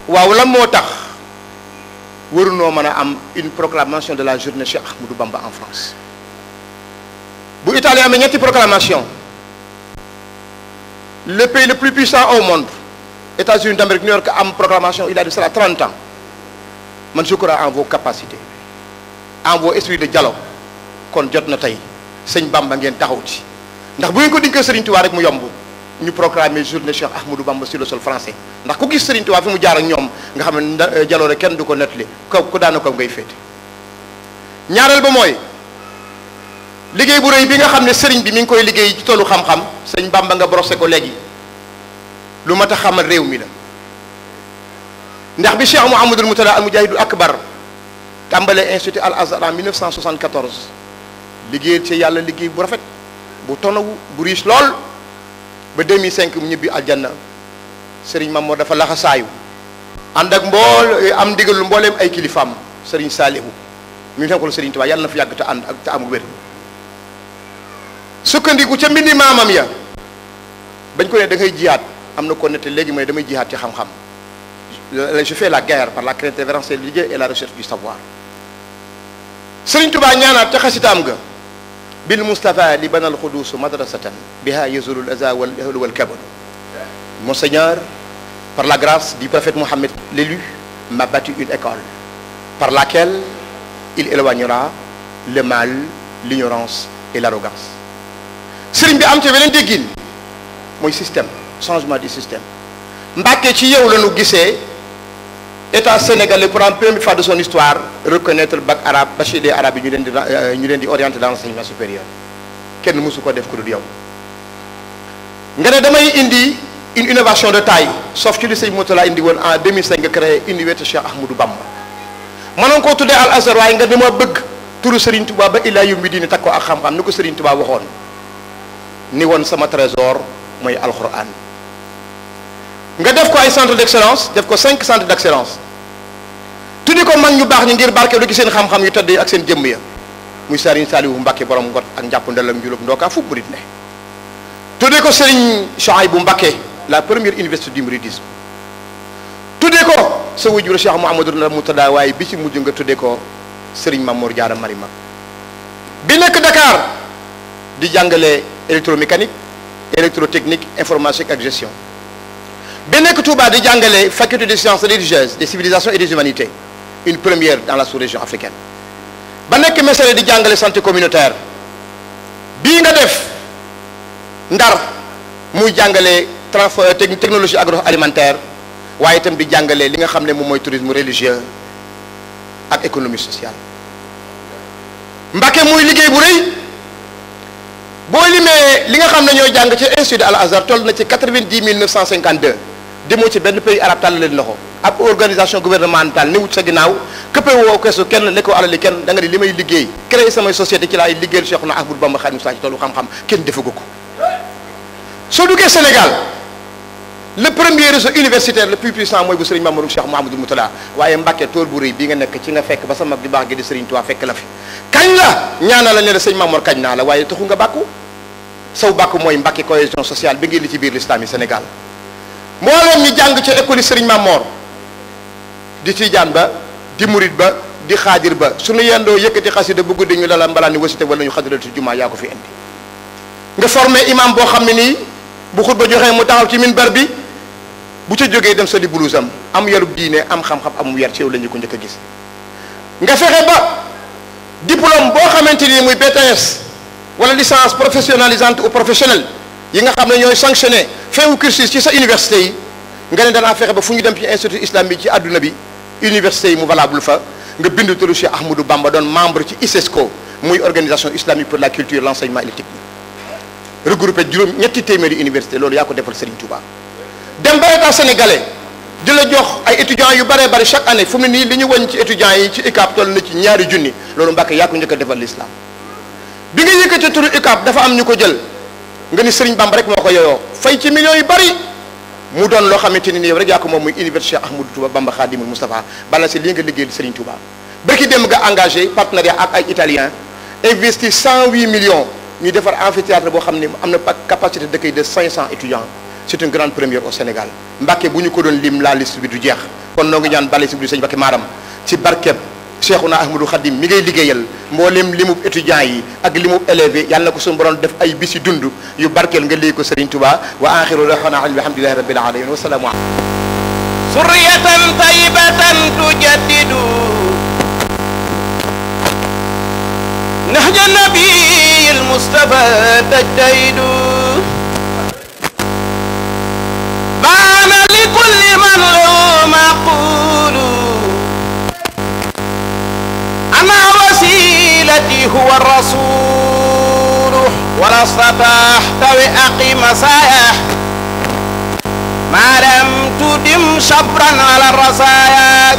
waaw lan moo tax warunoo mën a am une proclamation de la journée Cheikh Ahmadou Bamba en France bu Italie amee ñetti proclamation le pays le plus puissant au monde États-Unis d'Amérique New York am proclamation il y a de cela 30 ans man je crois en vos capacités en vos esprits de dialogue kon jot na tey sëñ Bamba ngeen taxaw ci ndax bu ngeen ko dinkee Serigne Touba rek mu yomb ñu proclamer journée Cheikh Ahmadou Bamba sur le sol français ndax ku gis Serigne Touba fi mu jaar ak ñoom nga xam ne jaloore kenn du ko nettali ku daana ko ngay féete ñaareel ba mooy liggéey bu rëy bi nga xam ne Serigne bi mi ngi koy liggéey ci tollu xam-xam sëñ Bamba nga brosé ko léegi lu mat a xamal réew mi la ndax bi Cheikh Mouhamadoul Mourtada al Mujahidul Akbar tàmbalee institut Al Azhar en 1974 liggéey ci yàlla liggéey bu rafet bu tonawu bu riche lool ba 2005 mu ñibbi aljanna Serigne Mamour dafa laxasaayu ànd ak am ndigalu mbooleem ay kilifaam Serigne Salihu ñu nekkul Serigne Touba yàlla na fi yàgg te ànd ak te am wér sukkandiku ca mbindi maamam ya bañ ko ne da ngay jihaat am na ko nette léegi mooy damay jihaat ci xam-xam je fais la guerre par la persévérance et le rigueur et la recherche du savoir Serigne Touba ñaanaat ca xasitaam ga bil Mustafa li banal xuduusu madrasatan biha yazulu al aza wal ahlu wal kabadu Monseigneur, par la grâce du prophète Mohammed l'élu, m'a bâti une école par laquelle il éloignera le mal, l'ignorance et l'arrogance. Serigne bi am ci beneen déggin mooy système changement du système Mbàkke ci yow la ñu gisee état sénégalais pour la première fois de son histoire reconnaître bac arabe bachelier arabe yi ñu leen di orienter dans l'enseignement supérieur kenn mësu ko def ku dul yow nga ne damay indi une innovation de taille sauf ci li sëñ Moutala indi woon en 2005 nga créé université Cheikh Ahmadou Bamba mënoon koo tuddee Al Azhar waaye nga dama bëgg turu Serigne Touba ba illaa yawmi diini tag ko ak xam-xam ni ko Serigne Touba waxoon ni woon sama trésor mooy alxuraan nga def ko ay centre d'excellence def ko 5 centres d'excellence tuddi ko mag ñu baax ñi ngir barke lu ci seen xam-xam yu tëdd ak seen jëmm ya muy Serigne Saliou Mbacké borom ngot ak njàpp ndelam njulub ndookaa fu murit ne tuddi ko Serigne Chouaïbou Mbacké la première université du mouridisme tuddee ko sa wujur Cheikh Mouhamadoul Mourtada waaye bi ci mujj nga tuddee ko Serigne Mamour Diarra Marima bi nekk Dakar di jàngale électromécanique électrotechnique informatique ak gestion bi nekk Touba di jàngale faculté des sciences religieuses des civilisations et des humanités une première dans la sous-région africaine ba nekk Mesere di jàngale santé communautaire bii nga def Ndar muy jàngale technologie agroalimentaire waaye itam di jàngale li nga xam ne moom mooy tourisme religieux ak économie sociale Mbacké muy liggéey bu rëy boo limee li nga xam ne ñooy jàng ci institut Al Azhar toll na ci 90 952 demoo ci benn pays arabe tàll leen loxo ab organisation gouvernementale ni wut sa ginnaaw këppe woo keesu kenn lekkoo alali kenn da nga di li may liggéey créer samay société ci laay liggéeyal Cheikhouna Ahmadou Bamba Khadimou Rassoul ci tollu xam-xam kenn defagu ko soo duggee Sénégal le premier réseau universitaire le plus puissant mooy bu Serigne Mamadou Cheikh Mouhamadoul Mourtada waaye Mbacké tool bu rëy bii nga nekk ci nga fekk ba sa mag di baax gi di Serigne Touba fekk la fi kañ la ñaana la ne la sëñ Mamour kañ naa la waaye taxu nga bàkku saw bàkku mooy Mbacké cohésion sociale bi ngeen li ci biir l'islam yi Sénégal mboolem ñi jàng ca école Serigne Mamour di Tijaan ba di Murid ba di Xaadir ba suñu yendoo yëkkati xasida bu guddi ñu dala mbalaa ni wasité wala ñu xadral ci jumaa yaa ko fi indi nga formé imam boo xam ne nii bu xutba joxee mu taxaw ci minbar bi bu ca jógee dem sa di blousam am yarub diine am xam-xam amum yar ci yow la ñu ko njëkk a gis nga fexe ba diplôme boo xamante ni muy BTS wala licence professionnalisante ou professionnelle yi nga xam ne ñooy sanctionné fin wu cursus ci sa université yi nga ne danaa fexe ba fu ñu dem ci institut islamique ci àdduna bi université yi mu valable fa nga bindu turu Cheikh Ahmadou Bamba doon membre ci ISESCO muy organisation islamique pour la culture l'enseignement et la technique regroupé ñetti téeméeri université loolu yaa ko defal Serigne Touba. dem ba état sénégalais di la jox ay étudiants yu bëree bëri chaque année fu mu ne nii li ñu wàññi ci étudiants yi ci UCAB toll na ci 2 junni loolu Mbàkke yaa ko njëkk a defal l'islam. bi nga yëkkati turu UCAB dafa am ñu ko jël nga ni Serigne Bamba rek moo ko yeyoo fay ci millions yu bëri mu doon loo xamante ni yow rek yaa ko moom muy université Ahmadou Touba Bamba Khadimul Moustapha bala si lii nga liggéeyal Serigne Touba. barki dem nga engagé partenariat ak ay italiens investi 108 millions ñu defar amphithéâtre boo xam ne am na capacité d'accueil de 500 étudiants c'est une grande première au Sénégal. Mbàkke bu ñu ko doon lim la liste bi du jeex kon noo ngi ñaan bale si biir sëñ Mbàkke Maaram ci barkeb Cheikhouna Ahmadou Khadim mi ngay liggéeyal mboolem limub étudiants yi ak limub élèves yàlla na ko suñu borom def ay bisi dund yu barkeel nga léegi ko Serigne Touba wa axiru da'waana alhamdulillahi rabbil alamin wa salaamu alaykum. surriyatan tayyibatan tujaddidu nahja nabiyil Mustafa tajtahidu baana li kulli man lahu maqulu ana wasilati huwa rasulu wala statahtawi aqima sayah ma lam tudim sabran ala rasaya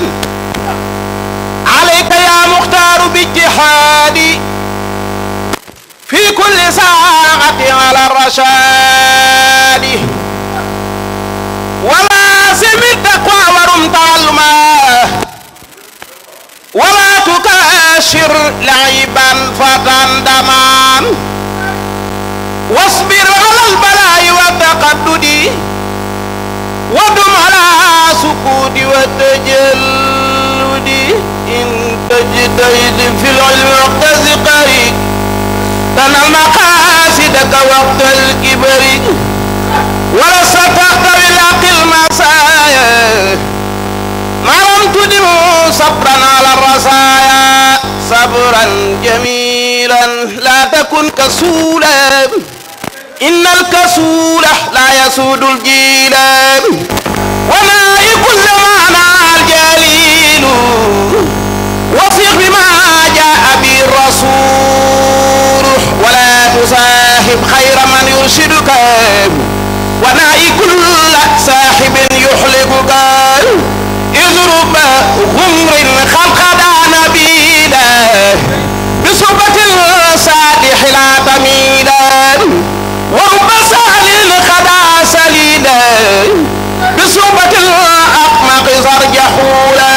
alayka ya mukhtaru bijtihadi fi kulli saati ala rashadi wala simi taqwa warum ta'alluma wala tukashir la'iban fatandaman wasbir ala al-bala'i wa taqaddudi wadum ala sukudi wa tajalludi in tajtahid fil ilmi waqtaziqari tanal maqasidaka waqtal kibari wala sataqtawi laqil masaya malam tudim sabran ala rasaya sabran jamilan la takun kasula innal kasula la yasudul jilan wala yakul mana al jalilu wasiq bima jaa bi rasul wala tusahib khayra man yurshiduka ونائي كل صاحب يحلقك اضرب غمر خلق نبيلا بصحبة الصالح لا تميلا ورب سال خدا سليلا بصحبة الأقمق زرجحولا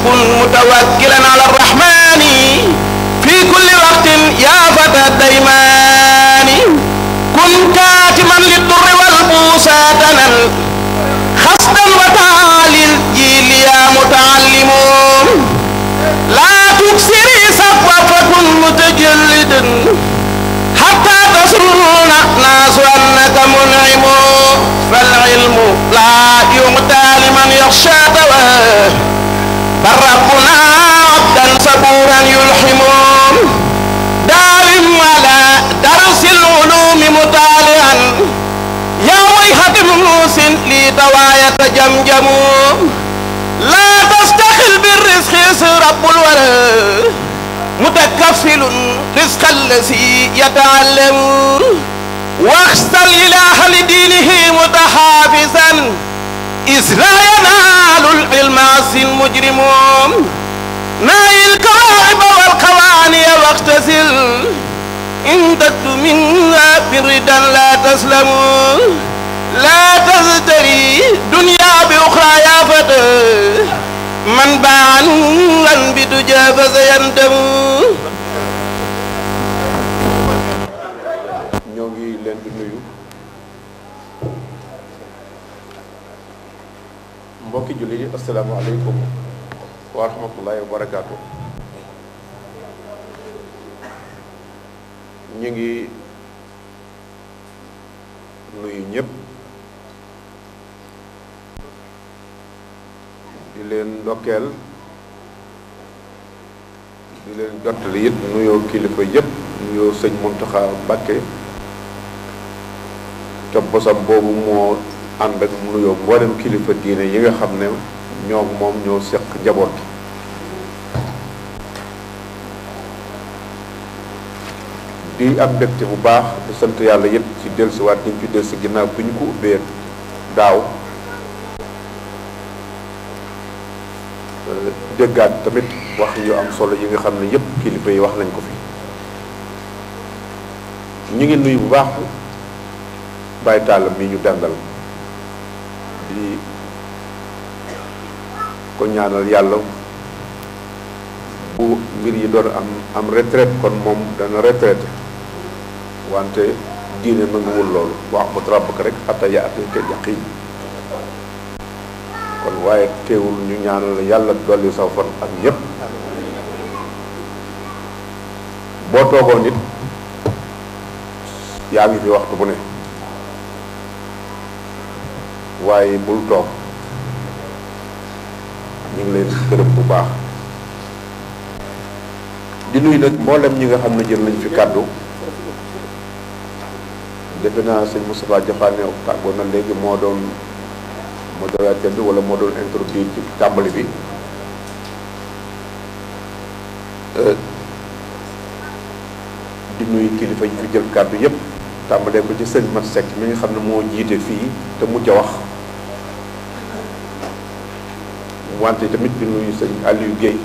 كن متوكلا على الرحمن في كل وقت يا فتى الديمان كن كاتما للضر والبوساتنا خصدا وتعالي الجيل يا متعلم لا تكسري صفوة فكن متجلدا حتى تسرون الناس أنك منعم فالعلم لا يؤتى لمن يخشى تواه بل ربنا عبدا صبورا يلحم داوم على درس العلوم مطالعا يا ويحة موسن لي دواية جمجم لا تستخل بالرزق رب الورى متكفل رزق الذي يتعلم واخشى الإله لدينه متحافظا إذ لا ينال العلم عز المجرمون ناي الكواعب والقواني واغتسل إن تكت منها بردا لا تسلم لا تزدري دنيا بأخرى يا فتى من باع نورا بدجى فسيندم. ñoo ngi leen di nuyu mbokki jullit yi asalaamaaleykum wa rahmatullahi wa barakaatu. ñu ngi nuyu ñëpp di leen ndokkeel di leen jottali it nuyoo kilifa yëpp nuyoo sëñ Muntaxa Mbàkke te bosam boobu moo ànd ak nuyoo mboolem kilifa diine yi nga xam ne ñoo moom ñoo seq njaboot gi di am mbégte bu baax di sant yàlla yëpp ci dellusiwaat ñu ci dellusi ginnaaw bi ñu ko ubbee daaw déggaat tamit wax yu am solo yi nga xam ne yëpp kilifa yi wax nañ ko fi ñu ngi nuyu bu baax Baye Talla mi ñu dendal di ko ñaanal yàlla bu mbir yi doon am retraite kon moom dana retraité wante diine nanguwul loolu wax bu rabbaka rek hatta ya'tiyakal yaqiin kon waaye teewul ñu ñaanal yàlla dolli saw fan ak ñëpp boo toogoon nit yaa ngi fi waxtu bu ne waaye bul toog ñu ngi leen gërëm bu baax di nuyu nag mboolem ñi nga xam ne jël nañ fi kàddu defe naa sëñ Moustapha Diakhane tàggoon na léegi moo doon modérateur bi wala moo doon introduire ci tàmbali bi di nuyu kilifa yi fi jël kàddu yépp tàmbalee ko ci sëñ Mat Seck mi nga xam ne moo jiite fii te mujj a wax wante tamit di nuyu sëñ Aliou Guèye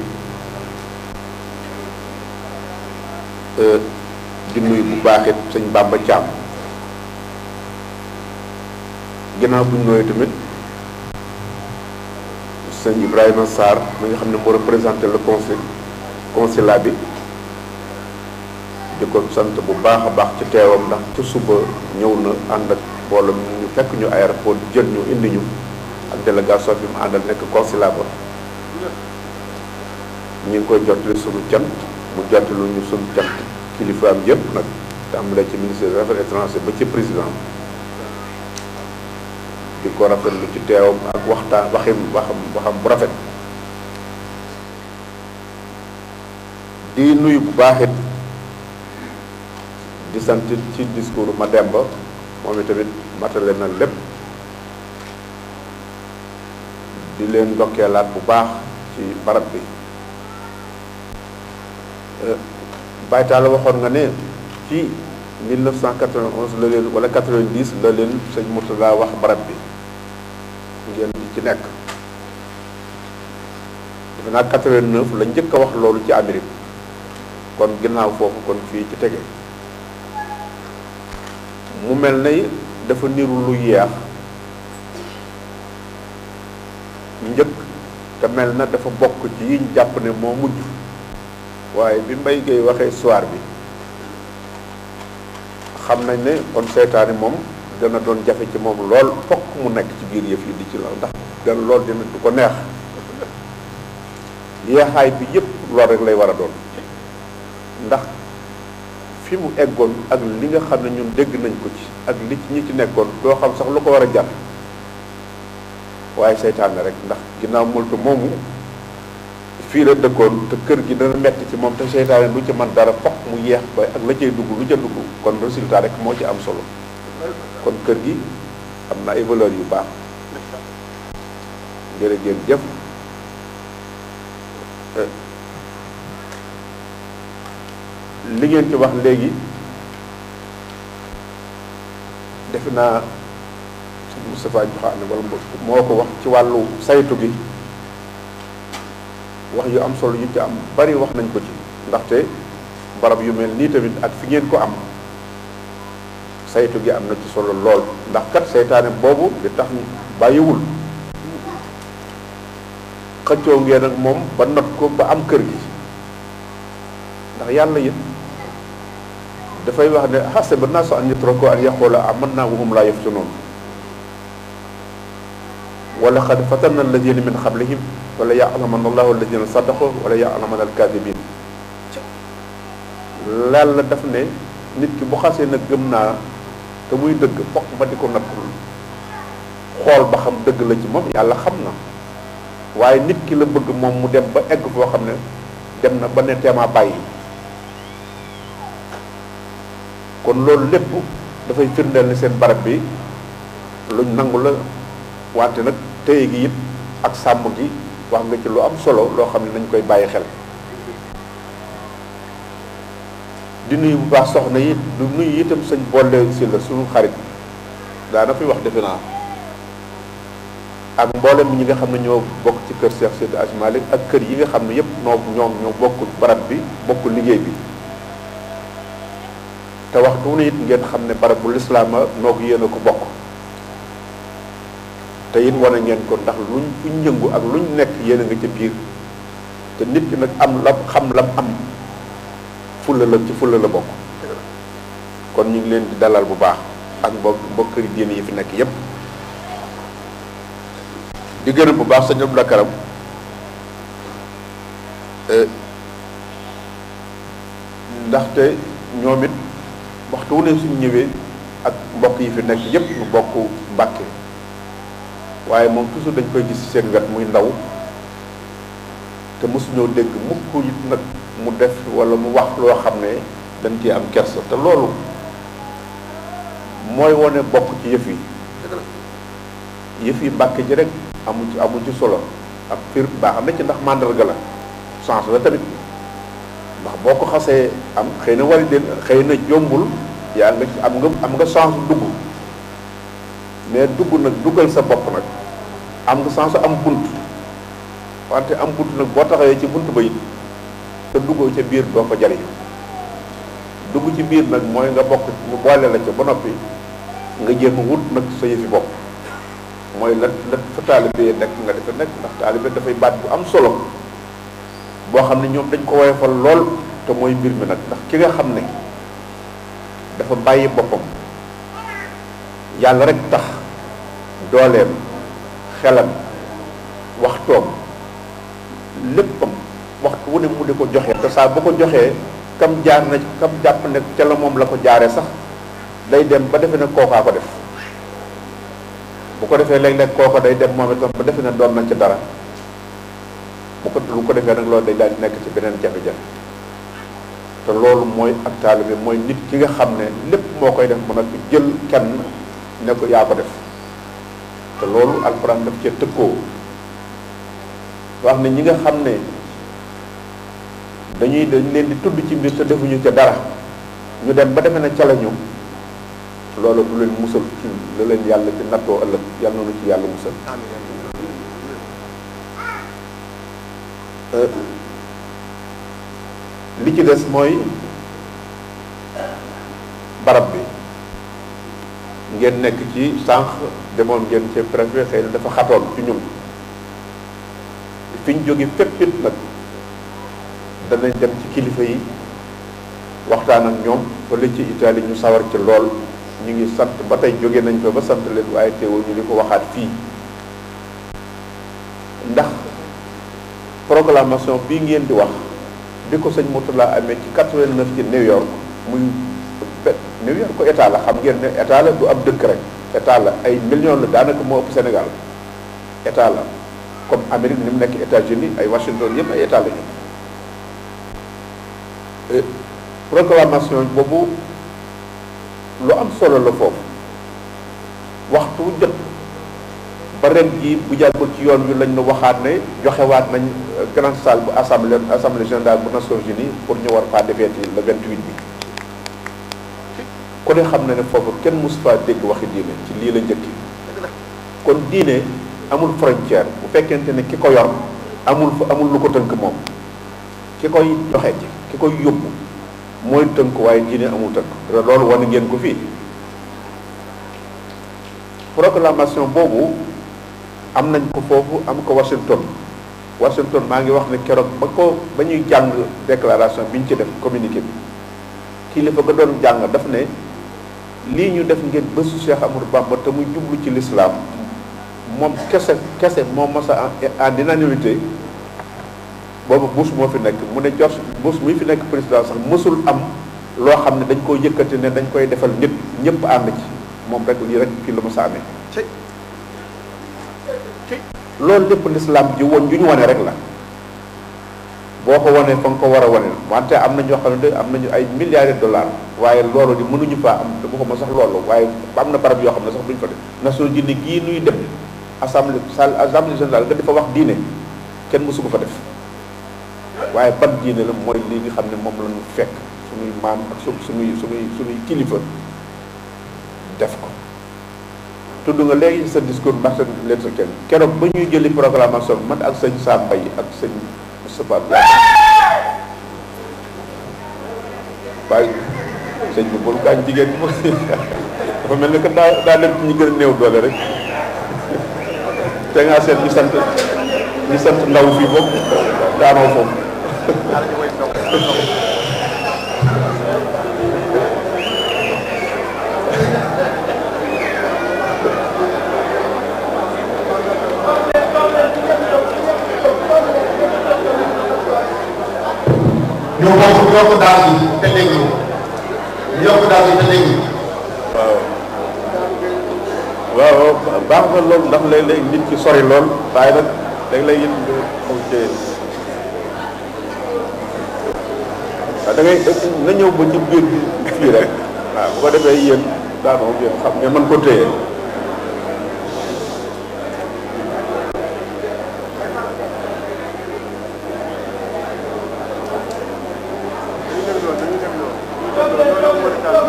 di nuyu bu baaxit sëñ Bamba Thiam ginnaaw bu ñu nooyu tamit sëñ Ibrahima Sarr mi nga xam ne moo représenté le consulat bi di ko sant bu baax a baax ci teewam ndax ci suba ñëw na ànd ak mbooloo ñu fekk ñu aéroport jël ñu indi ñu ak délégation bi mu àndal nekk consulat ba ñu ngi koy jottali sunu cant mu jottali ñu sunu cant kilifaam yëpp nag tàmbalee ci ministre des affaires étrangères ba ci président di ko rafetlu ci teewam ak waxam bu rafet di nuyu bu baaxit di sant ci discours Mademba moom itamit matale na lépp di leen ndokkeelaat bu baax ci barab bi Baye Talla waxoon nga ne ci 1991 la leen wala 90 la leen sëñ Mourtada wax barab bi ngeen di ci nekk defe naa 89 la njëkk a wax loolu ci Amérique kon ginnaaw foofu kon fii ci tege mu mel ne dafa niru lu yeex njëkk te mel na dafa bokk ci yiñ jàpp ne moo mujj waaye bi Mbaye Guèye waxee soir bi xam nañ ne kon seytaane moom dana doon jafe ci moom lool fokk mu nekk ci biir yëf yi di ci la ndax dana lool dina du ko neex yeexaay bi yëpp lool rek lay war a doon ndax fi mu eggoon ak li nga xam ne ñun dégg nañ ko ci ak li ci ñi ci nekkoon doo xam sax lu ko war a jar waaye seytaane rek ndax ginnaaw multu moomu fii la dëkkoon te kër gi dana metti ci moom te seytaane lu ci man dara fokk mu yeex ba ak la cay dugg lu ca dugg kon résultat rek moo ci am solo kon kër gi am na ay valeurs yu baax jërëjëf li ngeen ci wax léegi defe naa sëñ Moustapha Diakhane wala moo ko wax ci wàllu saytu gi wax yu am solo yu ci am bari wax nañ ko ci ndaxte barab yu mel nii tamit ak fi ngeen ko am saytu gi am na ci solo lool ndax kat seytaane boobu di tax bàyyiwul xëccoo ngeen ak moom ba not ko ba am kër gi ndax yàlla it dafay wax ne hasiba naasu an yutraku an yaqulu amanna wa hum laa yuftanuun wa laqad fatanna alladina min qablihim wala ya'lamanna allahu alladina sadaqu wala ya'lamanna alkaadibin Yàlla daf ne nit ki bu xasee nag gëm naa te muy dëgg fokk ma di ko nattul xool ba xam dëgg la ci moom yàlla xam na waaye nit ki la bëgg moom mu dem ba egg foo xam ne dem na ba ne teema bàyyi kon loolu lépp dafay firndeel ni seen barab bi luñ nangu la wante nag téye gi it ak sàmm gi wax nga ci lu am solo loo xam ne nañ koy bàyyi xel di di nuyu bu baax soxna yi du nuyu itam sëñ boole si la suñu xarit daana fi wax defe naa ak mboolem ñi nga xam ne ñoo bokk ci kër Cheikh Seydi Hadji Malick ak kër yi nga xam ne yëpp ñoo bokk barab bi bokk liggéey bi te waxtu wu ne it ngeen xam ne barab bu lislaama noo ko yéen a ko bokk te it wane ngeen ko ndax luñ yëngu ak luñ nekk yéen a nga ca biir te nit ki nag am lam xam lam am fulla la ci fulla la bokk kon ñu ngi leen di dalal bu baax ak mbokk kër diine yi fi nekk yépp di gërëm bu baax sëñ Abdou Karam ndaxte ñoom it waxtu wu ne suñ ñëwee ak mbokk yi fi nekk yépp ñu bokk Mbàkke waaye moom toujours dañ koy gis ci seen wet muy ndaw te mosuñoo dégg mukk it nag mu def walla mu wax loo xam ne dañ ciy am kersa te loolu mooy wone bokk ci yëf yi Mbàkke ji rek amu ci solo ak fir baax na ci ndax màndarga la chance la tamit ndax boo ko xasee am xëy na wari den xëy na jombul yaa nga am nga chance dugg mais dugg nag duggal sa bopp nag am nga chance am bunt wante am bunt nag boo taxawee ci bunt ba it te duggoo ca biir doo ko jariñu dugg ci biir nag mooy nga bokk ñu boole la ca ba noppi nga jéem a wut nag sa yëfi bopp mooy la fa taalibe nekk nga defa nekk ndax taalibe dafay baat bu am solo boo xam ne ñoom dañ ko woyofal lool te mooy mbir mi nag ndax ki nga xam ne dafa bàyyi boppam yàlla rek tax dooleem xelam waxtoom léppam waxtu wu ne mu di ko joxe te saa bu ko joxee kam jaar na kam jàpp ne ca la moom la ko jaaree sax day dem ba defe ne kookaa ko def bu ko defee léeg-léeg kooko day dem moom itam ba defe ne doon nañ ci dara lu ko defee nag loolu day daal di nekk ci beneen jafe-jafe te loolu mooy ak taalibe mooy nit ki nga xam ne lépp moo koy def mën a jël kenn ne ko yaa ko def te loolu alxuraan daf cee tëkkoo wax ne ñi nga xam ne dañ leen di tudd ci mbir te defuñu ca dara ñu dem ba defe ne ca la ñu loolu du leen musal ci la leen yàlla ci nattoo ëllëg yàlla noonu ci yàlla musal li ci des mooy barab bi ngeen nekk ci sànq demoon ngeen ci préfet xëy na dafa xatoon ci ñun fi ñu jóge fépp it nag danañ dem ci kilifa yi waxtaan ak ñoom wala ci Italie ñu sawar ci lool ñu ngi sant ba tey jóge nañ fa ba sant leen waaye teewul ñu di ko waxaat fii ndax proclamation bii ngeen di wax di ko sëñ Mourtala amee ci 89 ci New York muy New York ko état la xam ngeen ne état la du ab dëkk rek état la ay millions la daanaka moo ëpp Sénégal état la comme Amérique ni mu nekk États-Unis ay Washington yëpp ay état la ñu proclamation boobu lu am solo la foofu waxtu jot ba ren jii bu jàggul ci yoon wi lañ na waxaat ne joxewaat nañ grande salle bu assemblée générale bu Nations Unies pour ñu war faa defeeti le 28 bi ku ne xam na ne foofu kenn mosu faa dégg waxi diine ci lii la njëkki kon diine amul frontière bu fekkente ne ki ko yor amul lu ko tënk moom ki koy joxe ci ki koy yóbbu mooy tënk waaye diine amul tënk loolu wane ngeen ko fii proclamation boobu am nañ ko foofu am ko Washington maa ngi wax ne keroog ba ñuy jàng déclaration bi ñu ci def communiqué bi kilifa ga doon jàng daf ne lii ñu def ngeen bésu Cheikh Amadou Bamba te muy jublu ci l'islam moom kese moom masa en unanimité boobu Bush moo fi nekk mu ne George Bush muy fi nekk président sax mësul am loo xam ne dañ koo yëkkati ne dañ koy defal nit ñëpp ànd ci moom rek lii rek kii la ma sa amee loolu lépp l'islam ji woon ju ñu wane rek la boo ko wanee fa nga ko war a wane wante am na ñoo xam ne am nañu ay milliards de dollars waaye loolu di mënuñu faa am te bu ko ma sax loolu waaye am na barab yoo xam ne sax duñ fa def Nations Unies gii nuy dem assemblée générale nga di fa wax diine kenn mësu ko fa def waaye ban diine la mooy li nga xam ne moom la ñu fekk suñuy maam ak suñuy kilifa def ko. tudd nga léegi sa discours Martin Luther King keroog ba ñuy jëli proclamation man ak sëñ Sam Mbaye ak sëñ Moustapha waaye sëñ bi bul gaañ jigéen ñi dafa mel ni que daa dem ci ñi gën a néew doole rek te ngaa seet ñu sant ndaw fii boobu daanoo foofu ñu yokk daal bi te déglu ñu yokk daal bi te déglu. waaw baax na lool ndax léeg-léeg nit ki sori lool waaye nag léeg-léeg it mu cee waaw da ngay nga ñëw ba ci biir fii rek waaw bu ko defee yéen daanaka yéen xam ngeen mën ko téye.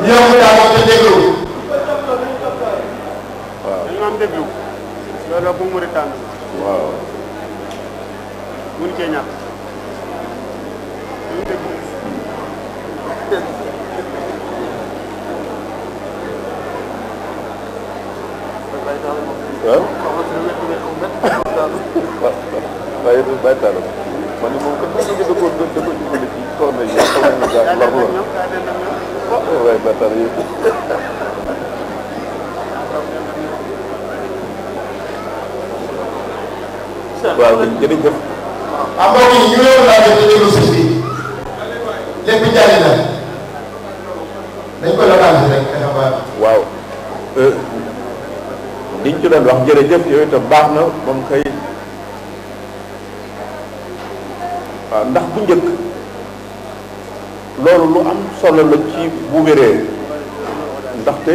ñoom daal te déglu. waaw dañu am déglu loolu bu Mauritanie. waaw. mënu cee ñàkk. dañu déglu. waaw. waaye du bàyyi taal man ni moom kat da ko jubale ci tool yi xam nañ ne daal lor la waaye bàyyi taal yi. waaw jërëjëf. mbokk yi ñu ngi lay wax déglu si bi lépp jàll na dañ ko localiser rek waaw liñ ci doon wax jërëjëf yooyu itam baax na moom kay waaw ndax bu njëkk loolu lu am solo la ci bu wéree ndaxte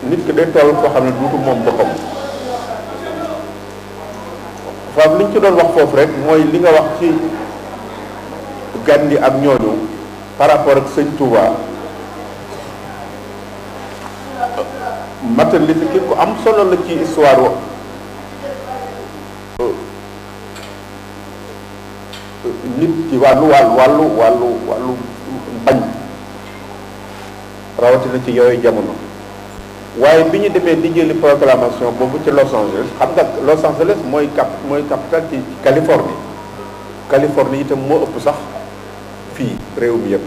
nit ki day toll koo xam ne duutu moom boppam. waaw li ñu ci doon wax foofu rek mooy li nga wax ci Gandhi ak ñooñu par rapport ak sëñ Touba Martin Luther King ku am solo la ci histoire nit ci wàllu bañ rawatina ci yooyu jamono. waaye bi ñu demee di jëli proclamation boobu ci Los Angeles xam nga Los Angeles mooy capitale ci Californie itam moo ëpp sax fii réew mi yëpp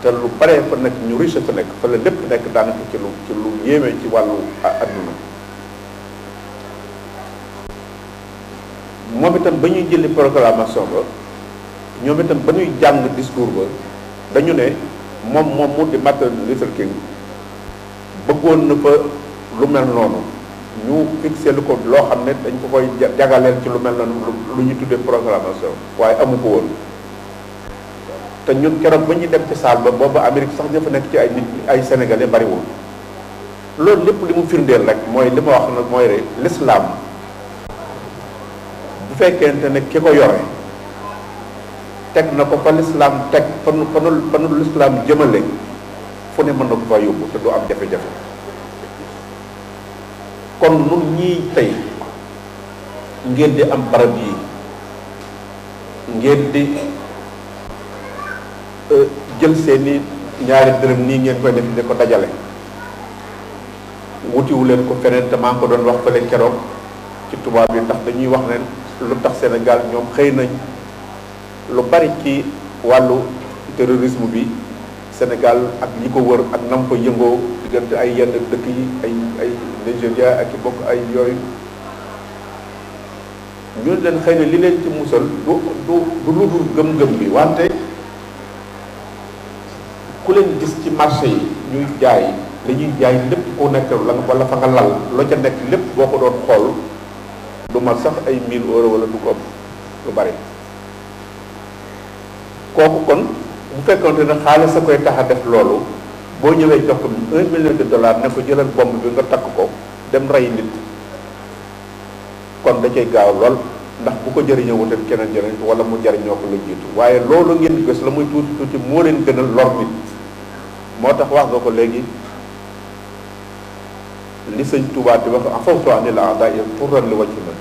te lu bare fa nekk ñu riche fa nekk fa la lépp nekk daanaka ci lu yéeme ci wàllu adduna moom itam ba ñuy jëli proclamation ba ñoom itam ba ñuy jàng discours ba dañu ne moom mu di Martin Luther King bëggoon na fa lu mel noonu ñu fixé lu ko loo xam ne dañ ko koy jagaleel ci lu mel noonu lu ñu tuddee proclamation waaye amu ko woon te ñun keroog ba ñuy dem ci salle ba boobu Amérique sax ña fa nekk ci ay nit ay sénégalais bariwul loolu lépp li mu firndeel rek mooy li ma wax nag mooy rek l'islam bu fekkente ne ki ko yore teg na ko fa l'islam teg fa nu l'islam jëmale fu ne mën na ko fa yóbbu te du am jafe-jafe kon nun ñii tey ngeen di am barab yi ngeen di jël seeni ñaari dërëm nii ngeen koy def di ko dajale wutiwu leen ko feneen te maa ngi ko doon wax fële keroog ci tubaab yi ndax dañuy wax ne lu tax Sénégal ñoom xëy nañ lu bari ci wàllu terrorisme bi Sénégal ak ñi ko wër ak nam ko yëngoo diggante ay yenn dëkk yi ay Nigeria ak i bokk ay yooyu ñu leen xëy na li leen ci musal du lu dul gëm-gëm bi wante ku leen gis ci marché yi ñuy jaay la ñuy jaay lépp ku nekk la wala fa nga lal loo ca nekk lépp boo ko doon xool du mat sax ay 1000 euros wala du ko lu bari kooku kon bu fekkonte ne xaalis sa koy tax a def loolu boo ñëwee jox ko $1 million ne ko jëlal bomb bi nga takk ko dem rey nit kon da cay gaaw lool ndax bu ko jëriñoo wutal keneen jëriñ wala mu jëriñoo ko la jiitu waaye loolu ngeen gis la muy tuuti tuuti moo leen gën a lor nit moo tax wax nga ko léegi li sëñ Tuubaa di wax afawtu anil a'daa'i turran li wajhi la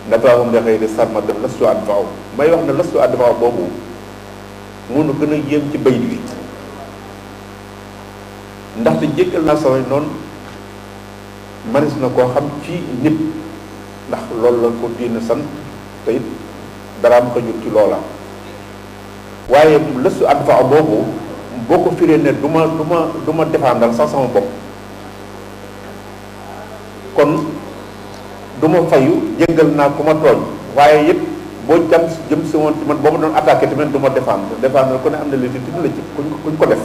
nataahum li ghayri sarmadan lastu adfa'u may wax ne lastu adfa'u boobu mënu gën a yéem ci bayit wi ndaxte jéggal naa samay noonu manis na koo xam ci nit ndax loolu la ko diine sant te it dara am ko jur ci loola waaye lastu adfa'u boobu boo ko firee ne du ma défendal sax sama bopp kon du ma fayu jéggal naa ku ma tooñ waaye it boo jëm si woon ci man boo ma doon attaqué tamit du ma défendre ku ne am na légitime la ci kuñ ko def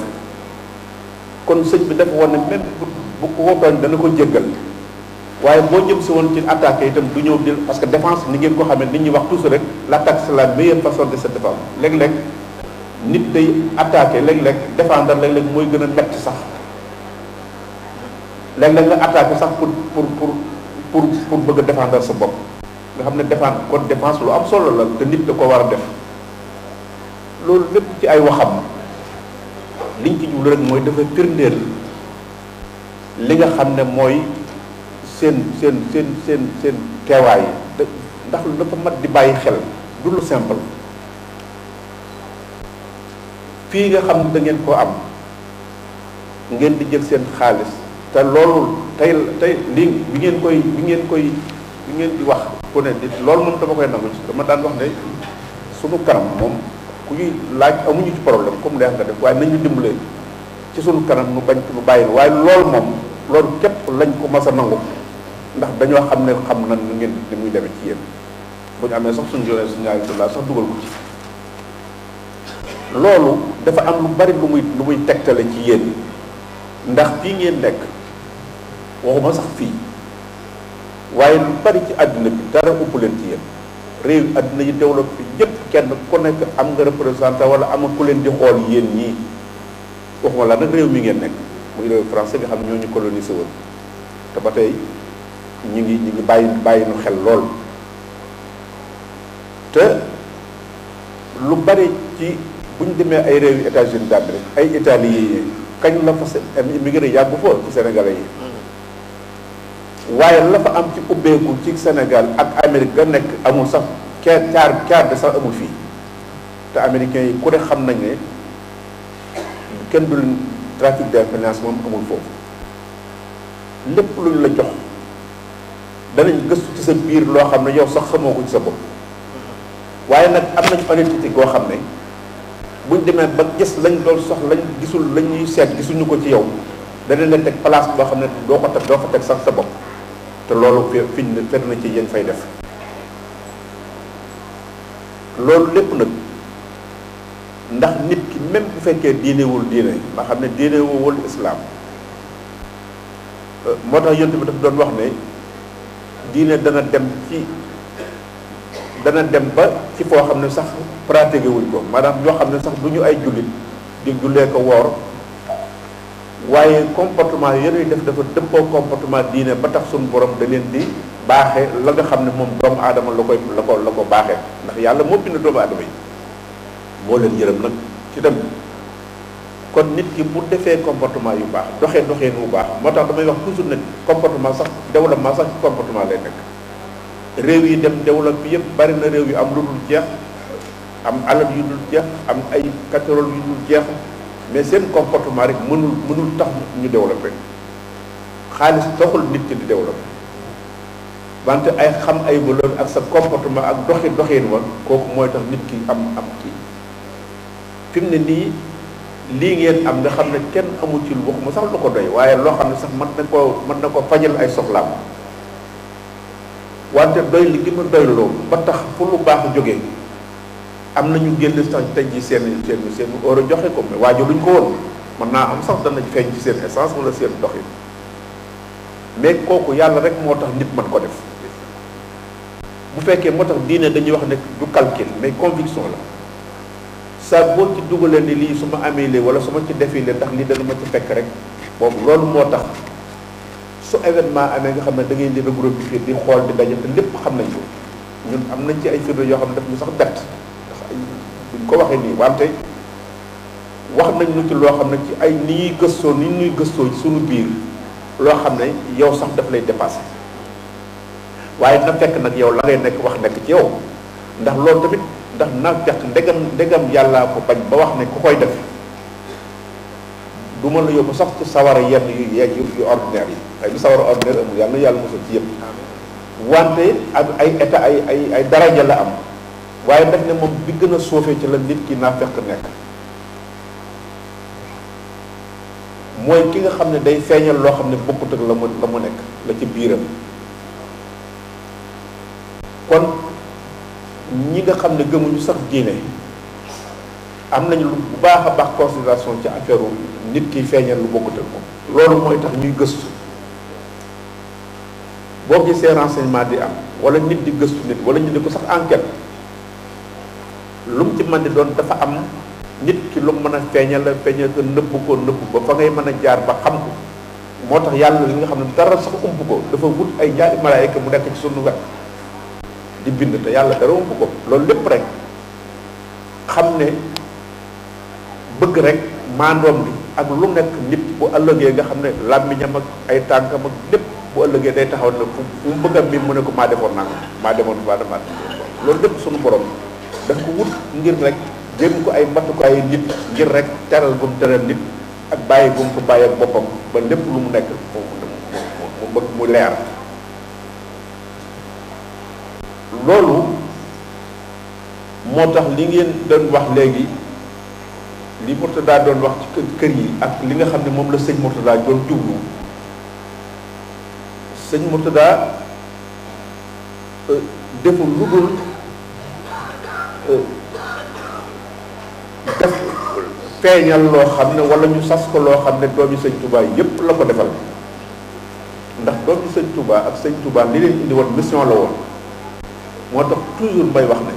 kon sëñ bi dafa woon ne même bu ko tooñ dana ko jéggal waaye boo jëm si woon ci attaqué itam du ñëw di parce que défense ni ngeen ko xamee nit ñi wax toujours rek l'attaque c'est la meilleure façon de se défendre léeg-léeg nit day attaqué léeg-léeg défendre léeg-léeg mooy gën a metti sax léeg-léeg nga attaqué sax pour bëgg a défendre sa bopp nga xam ne défense lu am solo la te nit da ko war a def loolu lépp ci ay waxam liñ ci jublu rek mooy dafa firndeel li nga xam ne mooy seen teewaay ndax dafa mat di bàyyi xel du lu simple fii nga xam ne da ngeen koo am ngeen di jël seen xaalis te loolu tey lii bi ngeen di wax ku ne loolu moom dama koy nangu dama daan wax ne sunu kanam moom ku ñuy laaj amuñu ci problème comme leex nga def waaye nañu dimbalee ci sunu kanam nu bañ nu bàyyi waaye loolu moom loolu képp lañ ko mas a nangu ndax dañoo xam ne xam na nu ngeen ni muy demee ci yéen bu ñu amee sax suñu jolee suñu ñaari dollar sax dugal ko ci loolu dafa am lu bari lu muy tegtale ci yéen ndax fii ngeen nekk waxuma sax fii waaye lu bari ci àddina bi dara ëpp leen ci yéen réew yi àddina yi développé yépp kenn ku nekk am nga représentant wala am nga ku leen di xool yéen ñii waxuma la nag réew mi ngeen nekk muy réew français nga xam ne ñoo ñu colonisé woon te ba tey ñu ngi bàyyi nu xel lool te lu bari ci bu ñu demee ay réew yu États-Unis d'Amérique ay Italie kañ la fa immigré yàggu fa ci Sénégalais yi waaye la fa am ci ubbeeku ci Sénégal ak Amérique ga nekk amul sax quart de sax amul fii te américains yi ku ne xam nañ ne kenn du leen trafic d'influence moom amul foofu lépp lu ñu la jox danañ gëstu ci sa biir loo xam ne yow sax xamoo ko ci sa bopp waaye nag am nañ honnêteté goo xam ne buñ demee ba gis lañ doon sox lañ gisul lañ ñuy seet gisuñu ko ci yow danañ leen teg place boo xam ne doo fa teg sax sa bopp te loolu fiñ ne fer na ci yéen fay def loolu lépp nag ndax nit ki même bu fekkee diinewul diine nga xam ne diinewul islaam moo tax yonent bi daf doon wax ne diine dana dem ba ci foo xam ne sax pratiqué wuñ ko maanaam ñoo xam ne sax du ñu ay jullit di jullee ko woor waaye comportement yéen def dafa dëppoo comportement diine ba tax suñu borom da leen di baaxee la nga xam ne moom doomu aadama la ko baaxee ndax yàlla moo bind doomu aadama yi moo leen yërëm nag ci dem kon nit ki bu defee comportement yu baax doxee bu baax moo tax damay wax toujours ne comportement sax développement sax ci comportement lay nekk réew yi dem développé yëpp bari na réew yu am lu dul jeex am alal yu dul jeex am ay pétrole yu dul jeex mais seen comportement rek mënul tax ñu développé xaalis taxul nit ki di développé wante ay xam ay valeur ak sa comportement ak doxin wa kooku mooy tax nit ki am kii fi mu ne nii lii ngeen am nga xam ne kenn amul ci lu waxuma sax lu ko doy waaye loo xam ne sax mën na ko fajal ay soxlaam wante doy li gi ma doyloo ba tax fu lu baax jógee am na ñu génn sax tey ji seen euro joxe ko mais waaju luñ ko woon mën naa am sax dana feeñ ci seen essence wala seen doxin mais kooku yàlla rek moo tax nit mën ko def bu fekkee moo tax diine dañuy wax ne du calcul mais conviction la saa boo ci dugalee ni lii su ma amee lii wala su ma ci defee lee ndax lii dana ma ci fekk rek boobu loolu moo tax su événement amee nga xam ne da ngay di regroupé di xool di daje te lépp xam nañ ko ñun am nañ ci ay firnde yoo xam ne daf ñu sax bett ndax ay buñ ko waxee nii wante wax nañ ñu ci loo xam ne ci ay ni ñuy gëstoo ni ñuy gëstoo ci suñu biir loo xam ne yow sax daf lay dépassé waaye na fekk nag yow la ngay nekk wax nekk ci yow ndax loolu tamit ndax na fekk ndegam yàllaa ko bañ ba wax ne ku koy def du mën la yóbbu sax ci sawara yenn yu ordinaire yi ay lu sawara ordinaire amul yàlla na yàlla mosal ci yëpp wante ak ay état ay daraja la am waaye daf ne moom bi gën a suufee ci la nit ki naa fekk nekk mooy ki nga xam ne day feeñal loo xam ne bokkut ak la mu nekk la ci biiram kon ñi nga xam ne gëmuñu sax diine am nañu lu bu baax a baax considération ci affaire nit ki feeñal lu bokkut ak moom loolu mooy tax ñuy gëstu boo gisee renseignement di am wala nit di gëstu nit wala ñu di ko sax enquête lu mu ci mën di doon dafa am nit ki lu mën a feeñal ko nëbb ba fa ngay mën a jaar ba xam ko moo tax yàlla li nga xam ne dara sax ump ko dafa wut ay ñaari malaayika mu nekk ci sunu wet di bind te yàlla dara ump ko loolu lépp rek xam ne bëgg rek maandoom bi ak lu nekk nit bu ëllëgee nga xam ne làmmiñam ak ay tànkam ak lépp bu ëllëgee day taxaw ne fu mu bëgg a mu ne ko maa defoon naa ko maa demoon loolu lépp sunu borom daf ko wut ngir rek jéem ko ay matukaay nit ngir rek teral bu mu teral nit ak bàyyi bu mu ko bàyyi ak boppam ba lépp lu mu nekk mu bëgg mu leer loolu moo tax li ngeen doon wax léegi li Mourtada doon wax ci kër yi ak li nga xam ne moom la sëñ Mourtada doon jublu sëñ Mourtada deful lu dul def feeñal loo xam ne wala ñu sas ko loo xam ne doomi sëñ Touba yépp la ko defal ndax doomi sëñ Touba ak sëñ Touba li leen indi woon mission la woon moo tax toujours may wax ne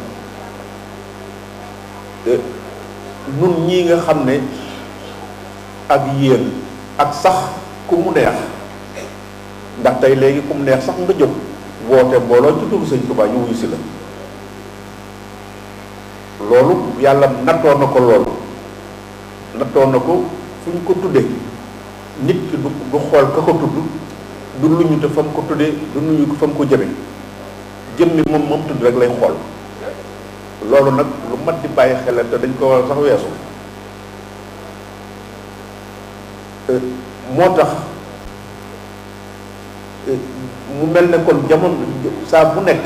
nun ñii nga xam ne ak yéen ak sax ku mu neex ndax tey léegi ku mu neex sax nga jóg woote mbooloo ci turu sëñ Touba ñu wuyu si la loolu yàlla nattoo na ko loolu nattoo na ko fu ñu ko tuddee nit ki du xool ka ko tudd du luñu te fa mu ko tuddee du luñu ko fa mu ko jëme jëmmi moom tudd rek lay xool loolu nag lu mat di bàyyi xel te dañ ko war sax weesu moo tax mu mel ne kon jamono saa bu nekk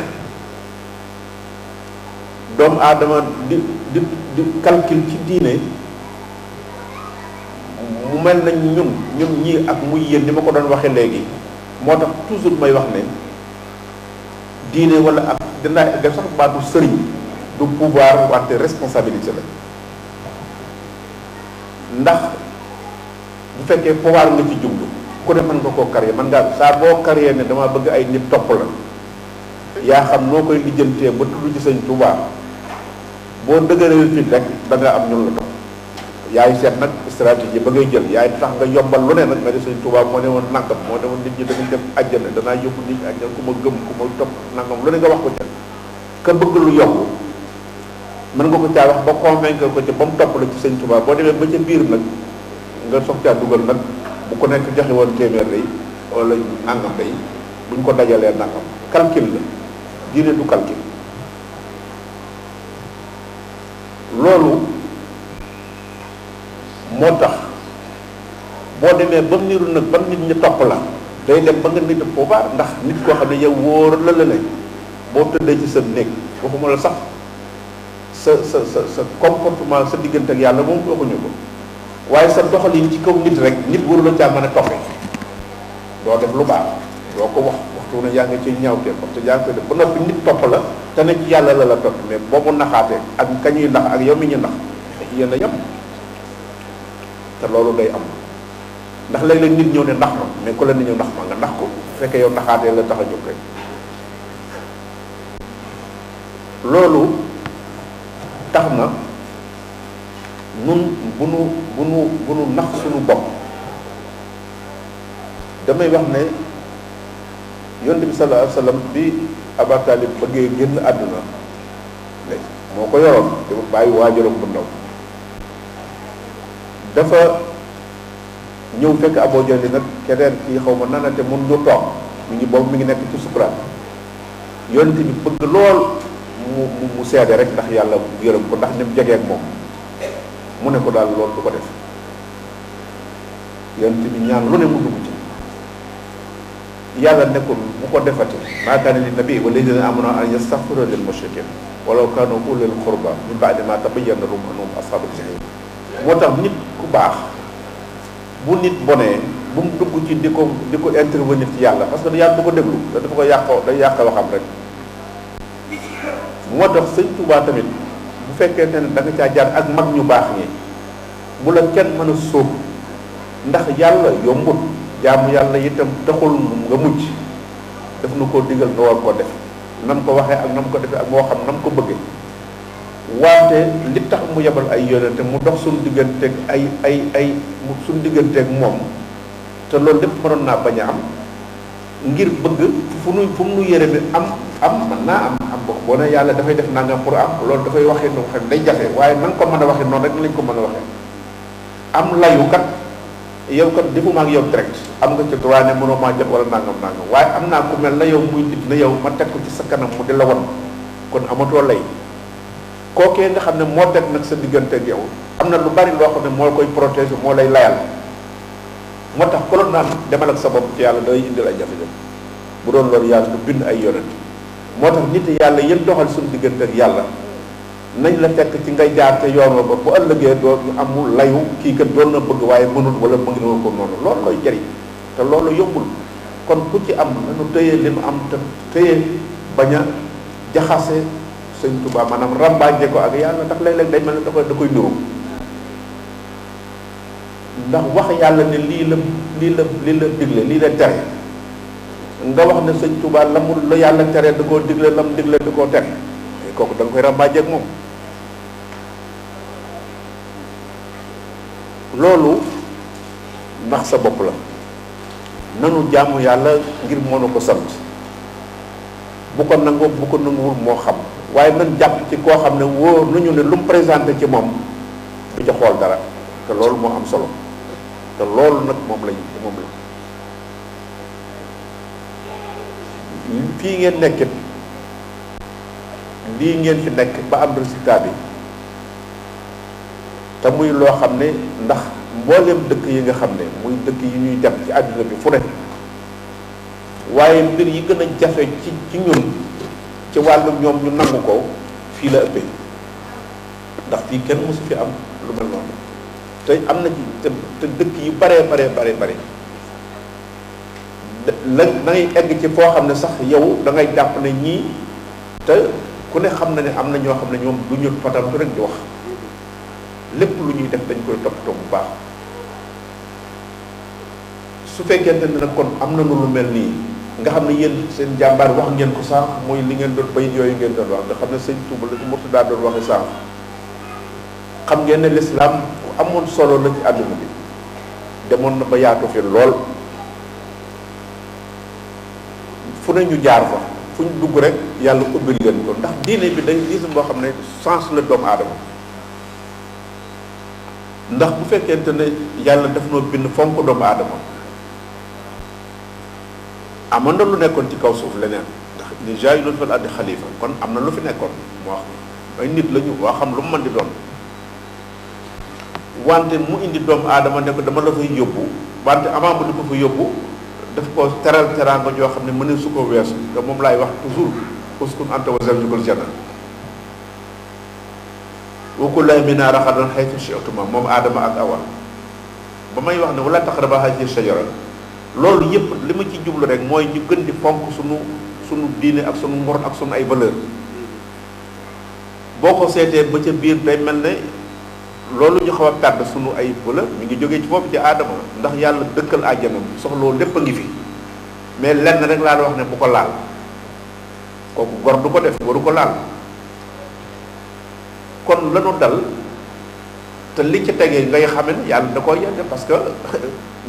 doomu aadama di calcul ci diine mu mel na ñun ñii ak muy yéen ni ma ko doon waxee léegi moo tax toujours may wax ne diine wala ak dinaa def sax baatu sëriñ du pouvoir wante responsabilité la ndax bu fekkee pouvoir nga ci jublu ku ne mën nga koo carrière mën ngaa saa boo carrière ne dama bëgg ay nit topp la yaa xam noo koy lijjantee ba tudd ci sëñ Touba boo dëgëree fit rek da nga am ñun la topp yaay seet nag stratégie ba ngay jël yaay tax nga yombal lu ne nag nga di sëñ Touba moo ne woon nangam moo ne woon nit ñi dañuy dem àjjana danaa yóbbu nit ñi àjjana ku ma gëm ku ma topp nangam lu ne nga wax ko ca ka bëgg lu yomb mën nga ko caa wax ba convaincre ko ca ba mu topp la ci sëñ Touba boo demee ba ca biir nag nga soog caa dugal nag bu ko nekk joxe woon téeméer day wala nangam day buñ ko dajalee nangam calcul la diine du calcul loolu moo tax boo demee ba niru nag ba nit ñi topp la day dem ba nga nit pouvoir ndax nit koo xam ne yow wóor la la ne boo tëddee ci sa néeg waxuma la sax sa comportement sa diggante ak yàlla moom waxuñu ko waaye sa doxalin ci kaw nit rek nit waru la caa mën a toppee doo def lu baax doo ko wax waxtu ne yaa ngi ciy ñaawteel parce que yaa ngi koy def ba noppi nit topp la te ne ci yàlla la topp mais boobu naxaatee ak kañuy nax ak yow mi ñu nax yéen a yem te loolu day am ndax léeg-léeg nit ñëw ne nax ma mais ku la ni ñëw nax ma nga nax ko fekkee yow naxaatee la tax a jóg rek loolu tax na nun bu nu nax suñu bopp damay wax ne yonent bi sallallahu alayhi wa sallam bi Aba Talib bëggee génn àdduna moo ko yoroon dafa bàyyi waajuram bu ndaw dafa ñëw fekk Abu Jahl nag keneen kii xaw ma nanate mun du toog mi ngi nekk ci sukuraat yonent bi bëgg lool mu seede rek ndax yàlla yërëm ko ndax ni mu jegee ak moom mu ne ko daal loolu du ko def yonent bi ñaan lu ne mu dugg ci yàlla ne ko bu ko defati maa kaana li nabi walladina amanu an yastaghfiru lil mushrikin walaw kanu ulil qurba min ba'di ma tabayyana lahum annahum ashabul jahim moo tax nit ku baax bu nit bonee bu mu dugg ci di ko intervenir ci yàlla parce que yàlla du ko déglu da dafa ko yàqoo day yàq waxam rek moo tax sëñ Tuubaa tamit bu fekkente ne da nga caa jaar ak mag ñu baax ñi bu la kenn mën a sóob ndax yàlla yombut jaamu yàlla itam taxul nga mucc daf nu koo digal nga war koo def nam ko waxee ak nam ko defee ak moo xam nam ko bëggee wante li tax mu yebal ay yonente mu dox suñu digganteeg ay suñu digganteeg moom te loolu lépp mënoon naa bañ a am ngir bëgg fu mu nu yére bi am mën naa am boo ne yàlla dafay def nangam pour am loolu dafay waxee noonu xam day jafe waaye na nga ko mën a waxee noonu rek lañ ko mën a waxee am layu kat yow kat defuma ak yow direct am nga ci droit ne mënoo maa jot wala nangam waaye am naa ku mel na yow muy nit na yow ma teg ko ci sa kanam mu di la won kon amatoo lay kookee nga xam ne moo teg nag sa diggante ak yow am na lu bari loo xam ne moo koy protéger moo lay layal moo tax koloon naan demal ak sa bopp ci yàlla day indil ay jafe-jafe bu doon loolu yàlla du bind ay yonent moo tax nit yàlla yëpp doxal suñu diggante ak yàlla nañ la fekk ci ngay jaar te yoon wa ba bu ëllëgee doo amul layu kii kat doon na bëgg waaye mënul wala bëgg na ko noonu loolu looy jëriñ te loolu yombul kon ku ci am nañu tëye li nu am te tëye bañ a jaxase sëñ Tuubaa maanaam rambaaje ko ak yàlla ndax léeg-léeg day mel ne da koy nuru ndax wax yàlla ne lii la digle lii la tere nga wax ne sëñ Tuubaa la yàlla tere da koo digle lam digle da koo tere kooku da nga koy rambaaje ak moom loolu ndax sa bopp la nanu jaamu yàlla ngir moo na ko sant bu ko nangoo bu ko nanguwul moo xam waaye nan jàpp ci koo xam ne wóor nañu ne lu mu présenté ci moom du ca xool dara te loolu moo am solo te loolu nag moom la fii ngeen nekkit lii ngeen fi nekk ba am résultat bi te muy loo xam ne ndax mboolem dëkk yi nga xam ne muy dëkk yi ñuy dem ci àdduna bi fu ne waaye mbir yi gën a jafe ci ñun ci wàllu ñoom ñu nangu ko fii la ëppee ndax fii kenn mosu fi am lu mel noonu te am na ci te dëkk yu bare la ngay egg ci foo xam ne sax yow da ngay jàpp ne ñii te ku ne xam na ne am na ñoo xam ne ñoom du ñu patamtu rek di wax lépp lu ñuy def dañ koy toppatoo bu baax su fekkente ne nag kon am na lu mel nii nga xam ne yéen seen jàmbaar wax ngeen ko sànq mooy li ngeen doon bayit yooyu ngeen doon wax nga xam ne sëñ Tuuba la Murtada doon waxe sànq xam ngeen ne lislaam amoon solo la ci àdduna bi demoon na ba yaatu fi lool fu ne ñu jaar fa fu ñu dugg rek yàlla ubbil leen ko ndax diine bi day diine boo xam ne sens la doomu aadama ndax bu fekkente ne yàlla daf noo bind fonk doomu aadama amoon na lu nekkoon ci kaw suuf leneen ndax ni jaayilun fil ardi xalifa kon am na lu fi nekkoon moo wax ay nit la ñu waa xam lu mu mën di doon wante mu indi doomu aadama ne ko dama la fay yóbbu wante avant mu di ko fa yóbbu daf ko teral teraanga joo xam ne mën su ko weesu te moom laay wax toujours uskun anta wa zawjukal janna wa kulaa minhaa ragadan haysu shi'tumaa moom aadama ak awa ba may wax ne wala taqrabaa haadihi shajara loolu yëpp li ma ci jublu rek mooy ñu gën di fonk sunu diine ak sunu ngor ak sunu ay valeur boo ko seetee ba ca biir day mel ne loolu ñu xaw a perdre sunu ay valeur mi ngi jógee ci foofu ci aadama ndax yàlla dëkkal àjjanam soxloo lépp a ngi fi mais lenn rek laa la wax ne bu ko laal kooku gor du ko def waru ko laal kon lanu dal te li ci tegee ngay xame ne yàlla da koy yedde parce que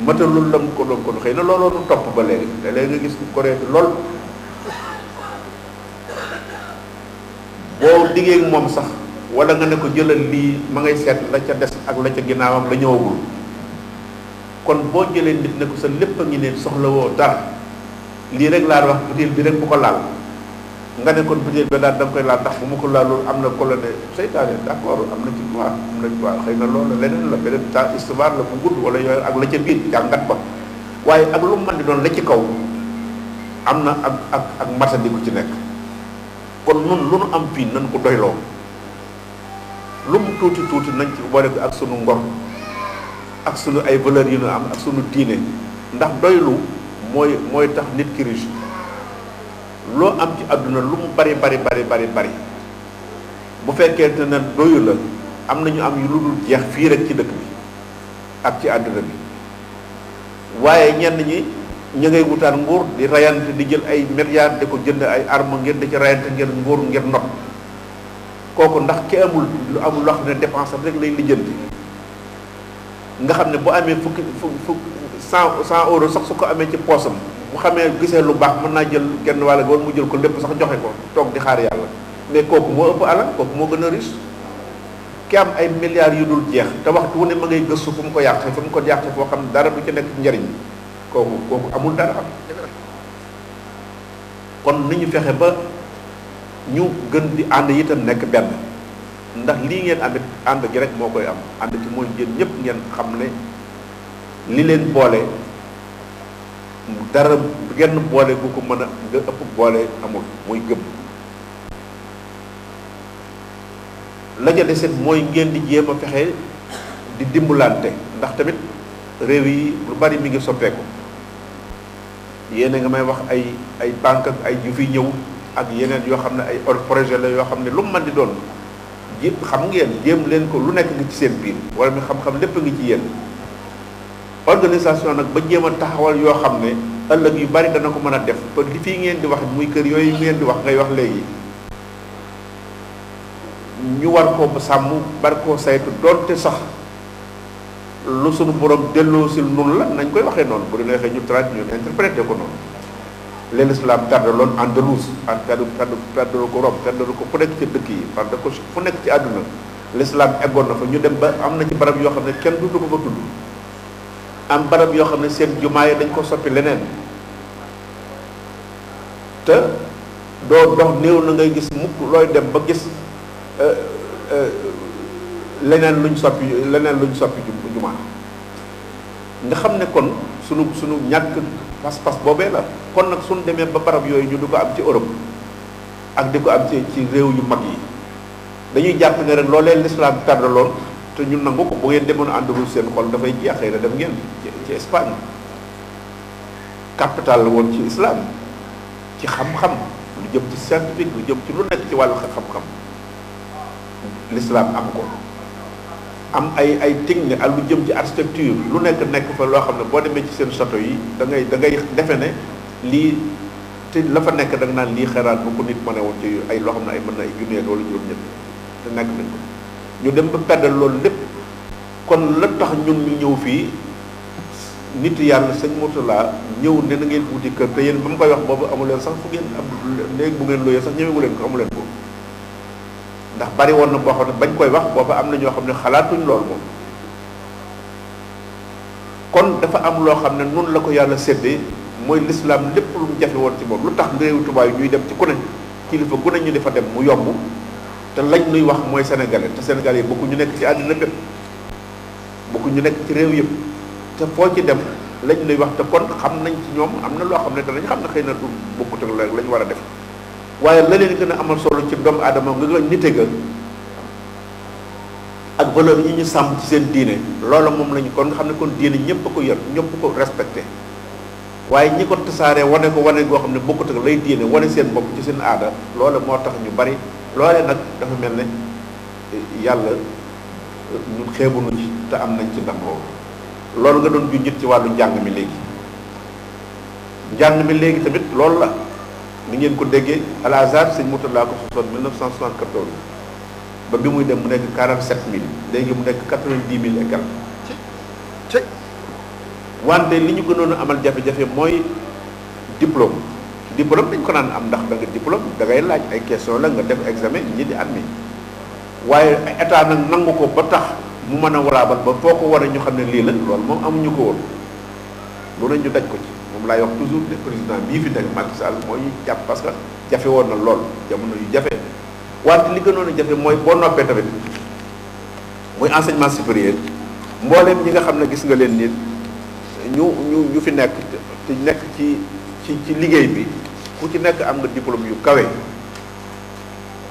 matalul lam ko doon kon xëy na looloo nu topp ba léegi te léegi nga gis Corée bi lool boo liggéey ak moom sax wala nga ne ko jëlal lii ma ngay seet la ca des ak la ca ginnaawam la ñëwagul kon boo jëlee nit ne ko sa lépp a ngi ne soxla woo dara lii rek laa wax butéel bi rek bu ko laal nga ne kon butéel bi daal da nga koy laal ndax bu ma ko laalul am na ko la ne seytaane d'accord am na ci droit am na droit xëy na loolu leneen la beneen temps histoire la bu gudd wala yooyu ak la ca biir jàngat ba waaye ak lu mu mën di doon la ci kaw am na ak matandi ku ci nekk kon nun lu nu am fii nañ ko doyloo lu mu tuuti tuuti nañ ci boole ko ak sunu ngor ak sunu ay valeurs yu nu am ak sunu diine ndax doylu mooy tax nit ki riche loo am ci àdduna lu mu bari bu fekkente ne doyu la am nañu am yu lu dul jeex fii rek ci dëkk bi ak ci àdduna bi waaye ñenn ñi ñu ngay wutaan nguur di rayante di jël ay milliards di ko jënd ay armes ngir di ci rayante ngir nguur ngir not kooku ndax ki amul lu amul loo xam ne dépense rek lay lijjanti nga xam ne bu amee fukki 100 euros sax su ko amee ci poosam bu xamee gisee lu baax mën naa jël genn wàll wala mu jël ko lépp sax joxe ko toog di xaar yàlla mais kooku moo ëpp alal kooku moo gën a riche ki am ay milliards yu dul jeex te waxtu wu ne ma ngay gëstu fu mu ko yàqee fu mu ko yàqee foo xam ne dara du ci nekk njariñ kooku amul dara am kon ni ñu fexe ba ñu gën di ànd itam nekk benn ndax lii ngeen amit ànd gi rek moo koy am ànd ci mooy yéen ñëpp ngeen xam ne li leen boole dara genn boole gu ko mën a nga ëpp boole amul muy gëm la ca deset mooy ngeen di jéem a fexe di dimbalante ndax tamit réew yi lu bari mi ngi soppeeku yéen a nga may wax ay banque ak ay yu fi ñëw ak yeneen yoo xam ne ay projet la yoo xam ne lu mu mën di doon xam ngeen jéem leen ko lu nekk ngi ci seen biir wala mi xam-xam lépp ngi ci yéen organisation nag ba jéem a taxawal yoo xam ne ëllëg yu bari dana ko mën a def ba li fii ngeen di wax muy kër yooyu ngeen di wax ngay wax léegi ñu war koo sàmm bari koo saytu doonte sax lu sunu borom delloo sil noonu la nañ koy waxee noonu bu dee neexee ñu traduire ñu interpréter ko noonu l'islam tardaloon Andalous tardalo ko Rome tardalo ko fu nekk ci dëkk yi parce que fu nekk ci àdduna l'islam eggoon na fa ñu dem ba am na ci barab yoo xam ne kenn dutu ko fa tudd am barab yoo xam ne seen jumaa yi dañ ko soppi leneen te doo dox néew na ngay gis mukk looy dem ba gis leneen luñ soppi jumaa nga xam ne kon sunu ñàkk pas-pas boobee la kon nag suñu demee ba barab yooyu ñu du ko am ci Europe ak di ko am ci réew yu mag yi dañuy jàpp ne rek loolee l'islam tardaloon te ñun nangu ko bu ngeen demoon àndagul seen xol dafay jeex xëy na dem ngeen ci Espagne capital la woon ci islam ci xam-xam lu jëm ci scientifique lu jëm ci lu nekk ci wàllu xam-xam l'islam am ko am ay technique ak lu jëm ci architecture lu nekk fa loo xam ne boo demee ci seen château yi da ngay defe ne lii te la fa nekk da nga naan lii xeraat bu ko nit mën a woon ci ay loo xam ne ay mën na ay junni wala juróom-ñett te nekk nañ ko ñu dem ba peddal loolu lépp kon la tax ñun ñu ñëw fii nit yàlla sëñ Mourtala ñëw ne na ngeen wuti kër te yéen ba mu koy wax boobu amu leen sax fu ngeen am léegi bu ngeen looyee sax ñëwewu leen ko amu leen ko ndax bari woon na boo xam ne bañ koy wax booba am na ñoo xam ne xalaatuñ loolu moom kon dafa am loo xam ne noonu la ko yàlla séddee mooy l'islam lépp lu mu jafe woon ci moom lu tax réewu tubaab yi ñuy dem ci ku ne kilifa gu ne ñu di fa dem mu yomb te lañ nuy wax mooy sénégalais te sénégalais yi bokku ñu nekk ci àddina bépp bokku ñu nekk ci réew yëpp te foo ci dem lañ nuy wax te kon xam nañ ci ñoom am na loo xam ne danañ xam ne xëy na du bokkut ak lañ war a def waaye la leen gën a amal solo ci doomu aadama nga la nite ga ak valeur yi ñu sàmm ci seen diine loola moom lañu kon nga xam ne kon diine ñëpp ko yor ñëpp ko respecté waaye ñi ko tasaaree wane goo xam ne bokkut ak lay diine wane seen bopp ci seen aada loola moo tax ñu bari loolee nag dafa mel ne yàlla ñun xeebuñu ci te am nañ ci ndam loolu nga doon junjit ci wàllu njàng mi léegi tamit loolu la ni ngeen ko déggee al Azhar sëñ Mourtala ko sosoon 1974 ba bi muy dem mu nekk 47000 léegi mu nekk 90000 et quelque wante li ñu gënoon a amal jafe-jafe mooy diplôme diplôme dañ ko naan am ndax da nga diplôme da ngay laaj ay question la nga def examen ñi di admis waaye état nag nangu ko ba tax mu mën a walaabal ba foo ko war a ñu xam ne lii la loolu moom amuñu ko woon lu ne ñu daj ko ci moom laay wax toujours le président bii fi nekk Macky Sall moo ñu jàpp parce que jafe woon na lool jamono yu jafe wante li gënoon a jafe mooy boo noppee tamit muy enseignement supérieur mbooleem ñi nga xam ne gis nga leen nit ñu fi nekk te nekk ci liggéey bi ku ci nekk am nga diplôme yu kawe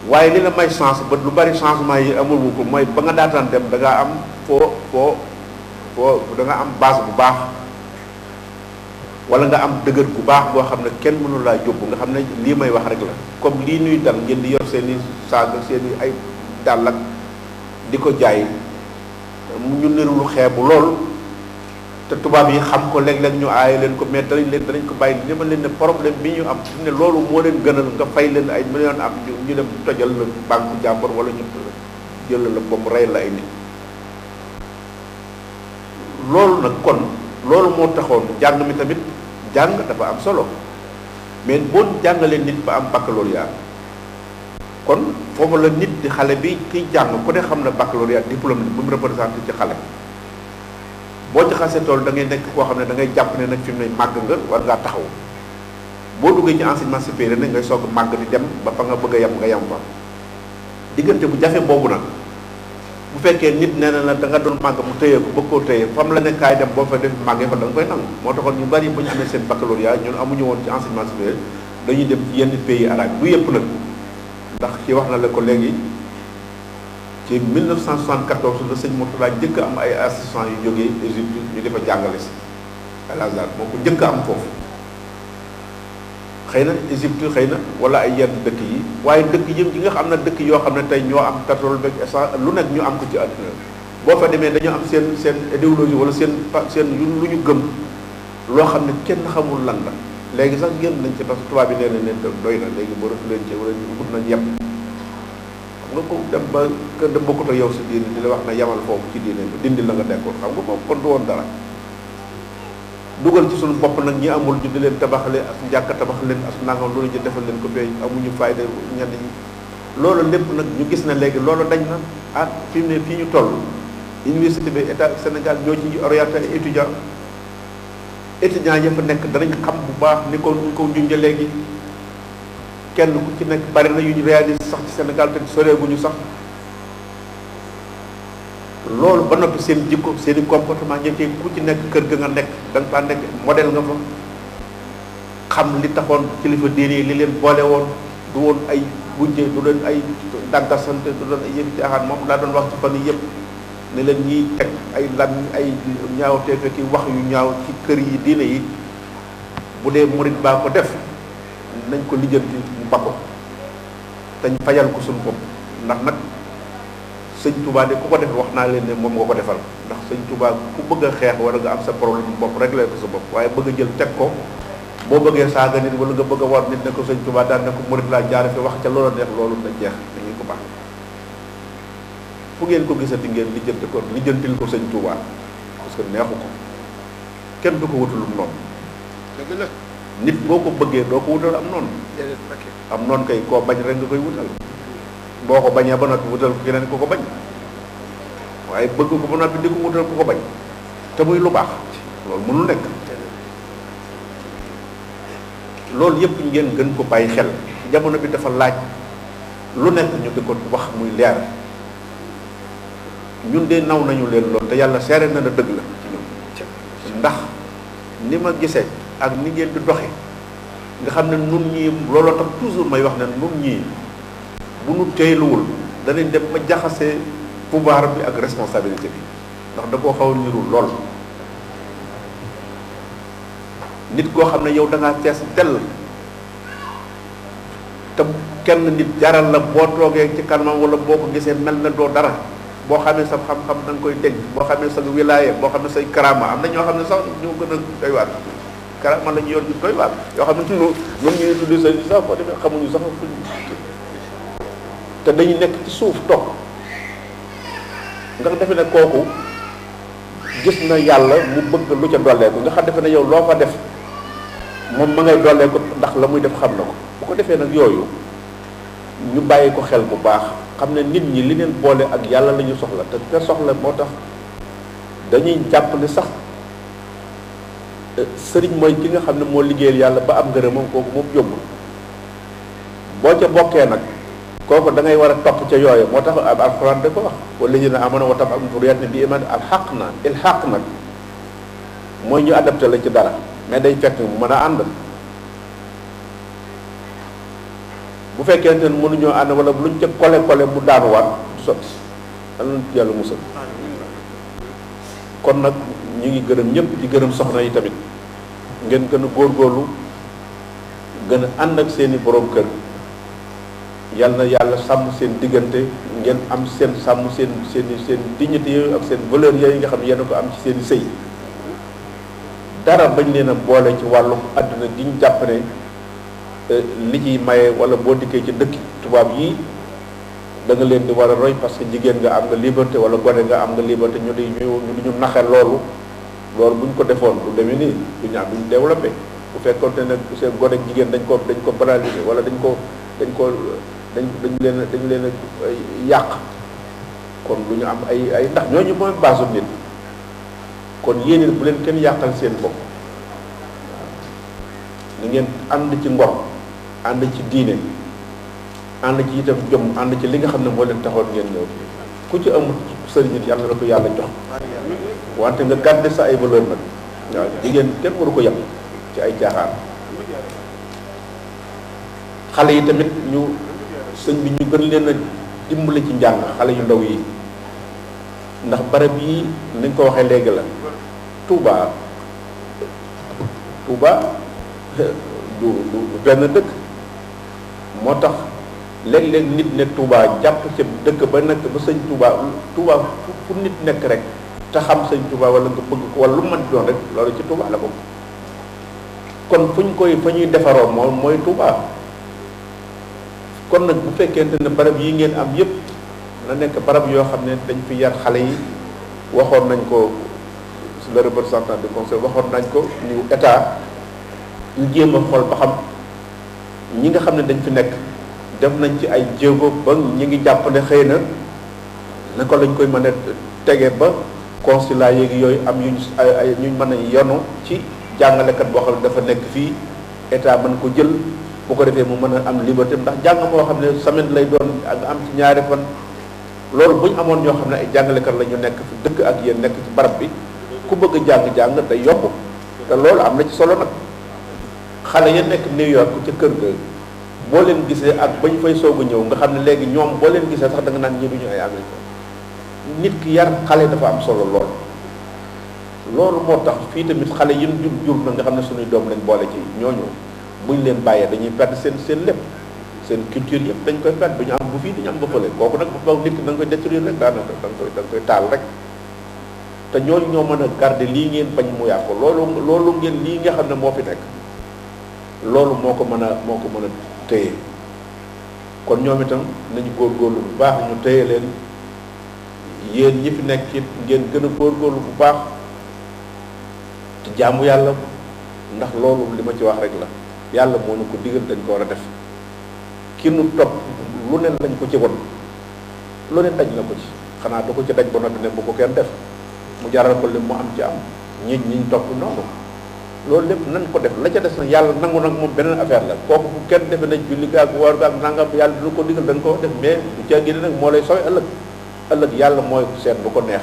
waaye li la may chance ba lu bari changement yi amul wu ko mooy ba nga daataan dem da ngaa am foo da nga am base bu baax wala nga am dëgër bu baax boo xam ne kenn mënu laa yóbbu nga xam ne lii may wax rek la comme lii nuy dal ngeen di yor seen i saag seen i ay dàll ak di ko jaay ñu niru lu xeebu lool te tubaab yi xam ko léeg-léeg ñu aaye leen ko mais danañ ko bàyyi li ma leen ne problème bi ñu am fi ne loolu moo leen gënal nga fay leen ay million am ñu dem tojal la banque jàmbur wala ñu jël la bopp rey la ay nit loolu nag kon loolu moo taxoon jàng mi tamit jàng dafa am solo mais boo jàngalee nit ba am baccalauréat kon foofu la nit di xale bi kiy jàng ku ne xam na baccalauréat diplôme bu mu représenté ci xale boo ci xasee tool da ngay nekk koo xam ne da ngay jàpp ne nag fi mu ne màgg nga war ngaa taxaw boo duggee ci enseignement supérieur nag ngay soog màgg di dem ba fa nga bëgg a yem nga yem fa diggante bu jafe boobu nag bu fekkee nit nee na la da nga doon màgg mu tëyee ko bëgg koo tëyee fam la ne kaay dem boo fa def màggee fa da nga koy nangu moo taxoon ñu bari bu ñu amee seen baccalauréat ñun amuñu woon ci enseignement supérieur dañuy dem ci yenn pays arabes du yëpp nag ndax ci wax na la ko léegi ci 1974 la sëñ Mourtala njëkk am ay assistants yu jógee Égypte ñu di fa jàngale si Al Azhar moo ko njëkk am foofu xëy na Égypte xëy na wala ay yenn dëkk yi waaye dëkk yi nga xam ne dëkk yoo xam ne tey ñoo am pétrole beeg essence lu nekk ñu am ko ci àddina boo fa demee dañoo am seen idéologie wala seen lu ñu gëm loo xam ne kenn xamul lan la léegi sax génn nañ ci parce que tubaab bi nee na leen doy na léegi boo rëtu leen ci wala ñu ut nañ yem nga ko dem ba kër da bokkut ak yow si diine di la wax na yamal foofu ci diine bi dindi la nga nekkoon xam nga moom kon du woon dara dugal ci suñu bopp nag ñi amul ñu di leen tabaxale ak njàkk tabax leen ak nangam loolu ñu defal leen ko bee amuñu fayda ñenn ñi loolu lépp nag ñu gis na léegi loolu dañ na ah fi mu ne fii ñu toll université bi état Sénégal ñoo ci orienté ay étudiants ya fa nekk danañ xam bu baax ni ko junjee léegi kenn ku ci nekk bari na yu ñu réalisé sax ci Sénégal te soreeguñu sax loolu ba noppi seen jikko seen i comportement ñettee ku ci nekk kër ga nga nekk da nga faa nekk modèle nga fa xam li taxoon kilifa diine yi li leen boole woon du woon ay wujje du doon ay dàggasante du doon ay yëfi caaxaan moom laa doon wax ci fan yi yëpp ne leen ñiy teg ay lan ay ñaawtee fekki wax yu ñaaw ci kër yi diine yi bu dee murit baa ko def nañ ko lijjanti mu bakko te ñu fajal ko suñu bopp ndax nag sëñ Touba de ku ko def wax naa leen ne moom nga ko defal ndax sëñ Touba ku bëgg a xeex wala nga am sa problème bopp réglé ko sa bopp waaye bëgg a jël teg ko boo bëggee saaga nit wala nga bëgg a war nit ne ko sëñ Touba daan ne ko murit laa jaare fi wax ca loola neex loolu na jeex dañuy ko baax fu ngeen ko gisati ngeen lijjantil ko sëñ Touba parce que neexu ko kenn du ko wutulum noonu dëgg la nit boo ko bëggee doo ko wutal am noonu kay koo bañ rek nga koy wutal boo ko bañee ba noppi wutal ko keneen ko ko bañ waaye bëgg ko ba noppi di ko wutal ko ko bañ te muy lu baax loolu mënul nekk loolu yëpp ngeen gën ko bàyyi xel jamono bi dafa laaj lu nekk ñu di ko wax muy leer ñun de naw nañu leen loolu te yàlla seere na dëgg la ci ñun ndax ni ma gisee ak ni ngeen di doxe nga xam ne nun ñii looloo tax toujours may wax ne nun ñii bu nu teeluwul danañ dem ba jaxase pouvoir bi ak responsabilité bi ndax da koo xaw a niru lool nit koo xam ne yow da ngaa fees dell te kenn nit jaral la boo toogee ci kanamam wala boo ko gisee mel na doo dara boo xamee sa xam-xam da nga koy denc boo xamee sa wilaya boo xamee say karama am na ñoo xam ne sax ñoo gën a doy waar karama la ñu yor ñu doy waar yoo xam ne ñun ñuy tudd sa sax boo demee xamuñu sax te dañu nekk ci suuf toog nga defe ne kooku gis na yàlla mu bëgg lu ca dolleeku nga xam defe ne yow loo fa def moom ma ngay dollee ko ndax la muy def xam na ko bu ko defee nag yooyu ñu bàyyi ko xel bu baax xam ne nit ñi li leen boole ak yàlla la ñu soxla te ka soxla moo tax dañuy jàpp ne sax sëriñ mooy ki nga xam ne moo liggéeyal yàlla ba am ngërëmam kooku moom yóbbul boo ca bokkee nag kooku da ngay war a topp ca yooyu moo tax alxuraan da ko wax wala ñu ne amana wa tam am furiyat ne bi iman alxaq na ilxaq nag mooy ñu adapté la ci dara mais day fekk mu mën a ànd bu fekkente ne mënuñoo ànd wala luñ ca kole mu daanuwaat du sotti danañ ci yàlla musal kon nag ñu ngi gërëm ñëpp di gërëm soxna yi tamit ngeen gën a góorgóorlu gën a ànd ak seeni borom kër yal na yàlla sàmm seen diggante ngeen am seen sàmm seen dignité yooyu ak seen valeur yooyu nga xam ne yéen a ko am ci seen i sëy dara bañ leen a boole ci wàllu àdduna gi ñu jàpp ne li ciy maye wala boo dikkee ci dëkki tubaab yii da nga leen di war a roy parce que jigéen nga am nga liberté wala gone nga am nga liberté ñu di ñu naxe loolu bu ñu ko defoon du demee nii duñu am duñu développé bu fekkoon ne nag seen gone ak jigéen dañ ko banaliser wala dañ leen a yàq kon du ñu am ay ndax ñooñu mooy base nit kon yéen it bu leen kenn yàqal seen bopp ni ngeen ànd ci ngor ànd ci diine ànd ci itam jom ànd ci li nga xam ne moo leen taxoon ngeen ñëw ku ci amul sëriñ it yàlla la ko yàlla jox wante nga garder sa ay valeur nag waaw jigéen kenn waru ko yàq ci ay caaxaan xale yi tamit ñu sëñ bi ñu gën leen a dimbali ci njàng xale yu ndaw yi ndax barab yi nañ ko waxee léegi la Touba du benn dëkk moo tax léeg-léeg nit ne Touba jàpp ca dëkk ba nekk ba sëñ Touba fu nit nekk rek te xam sëñ Touba wala nga bëgg ko wala lu mën doon rek loolu ci Touba la bokk kon fa ñuy defaroo mooy Touba kon nag bu fekkente ne barab yi ngeen am yépp na nekk barab yoo xam ne dañ fi yar xale yi waxoon nañ ko le représentant du conseil waxoon nañ ko ñu état ñu jéem a xool ba xam ñi nga xam ne dañ fi nekk def nañ ci ay jéego ba ñi ngi jàpp ne xëy na naka lañ koy mën a tege ba consulat yeegi yooyu am yuñ ay ñu mën a yonu ci jàngalekat boo xam ne dafa nekk fii état mën ko jël bu ko defee mu mën a am liberté ndax jàng moo xam ne semaine lay doon ak am ci ñaari fan loolu bu ñu amoon ñoo xam ne ay jàngalekat la ñu nekk fi dëkk ak yéen nekk ci barab bi ku bëgg a jàng day yomb te loolu am na ci solo nag xale ya nekk New York ca kër ga boo leen gisee ak bañ fay soog a ñëw nga xam ne léegi ñoom boo leen gisee sax da nga naan ñi duñu ay américain nit ki yar xale dafa am solo loolu moo tax fii tamit xale yi ñu jur na nga xam ne suñuy doom lañ boole ci ñooñu buñ leen bàyyee dañuy perdre seen lépp seen culture yëpp dañ koy perdre duñu am bu fii duñu am ba fële kooku nag bu nit ki da nga koy détruire rek daanaka da nga koy taal rek te ñooñu ñoo mën a garder lii ngeen bañ mu yàqu loolu ngeen lii nga xam ne moo fi nekk loolu moo ko mën a téye kon ñoom itam nañu góorgóorlu bu baax ñu téye leen yéen ñi fi nekk it ngeen gën a góorgóorlu bu baax te jaamu yàlla ndax loolu li ma ci wax rek la yàlla moo nu ko digal dañ ko war a def ki nu topp lu ne lañ ko ci won lu ne daj na ko ci xanaa da ko ci daj ba noppi ne bu ko kenn def mu jaral ko li mu am ci am ñi topp noonu loolu lépp nañ ko def la ca des nag yàlla nangu nag moom beneen affaire la kooku bu kenn defe nañ julli gaag woor gaag nangam yàlla dina ko digal dañ ko def mais bu ca génne nag moo lay sowe ëllëg yàlla mooy seet bu ko neex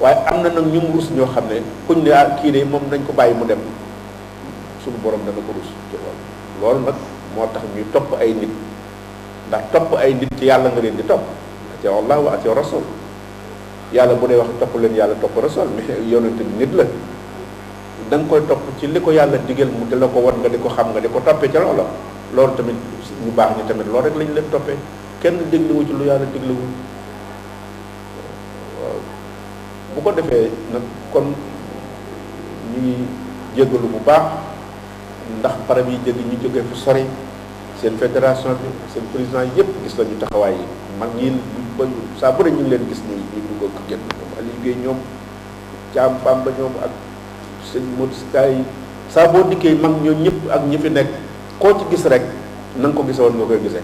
waaye am na nag ñu mu rus ñoo xam ne kuñ ne kii de moom nañ ko bàyyi mu dem suñu borom dana ko rus ci loolu nag moo tax ñuy topp ay nit ndax topp ay nit ci yàlla nga leen di topp atii'u Allah wa atii'u Rasul yàlla bu dee wax topp leen yàlla topp Rasul mais yonent bi nit la da nga koy topp ci li ko yàlla digal mu di la ko wan nga di ko xam nga di ko toppee ca loola loolu tamit ñu baax ñi tamit loolu rek lañu leen toppee kenn dégluwu ci lu yàlla dégluwu waaw bu ko defee nag kon ñu ngi jéggalu bu baax ndax barab yi ñu jógee fu sori seen fédération bi seen président yëpp gis nañu taxawaay yi mag ñi ba saa bu ne ñu ngi leen gis nii ñu ko génn ñoom Aliou Guèye ñoom Thiam Bamba ñoom ak sëñ Modou Skaay saa boo dikkee mag ñoo ñëpp ak ñi fi nekk koo ci gis rek na nga ko gisoon nga koy gisee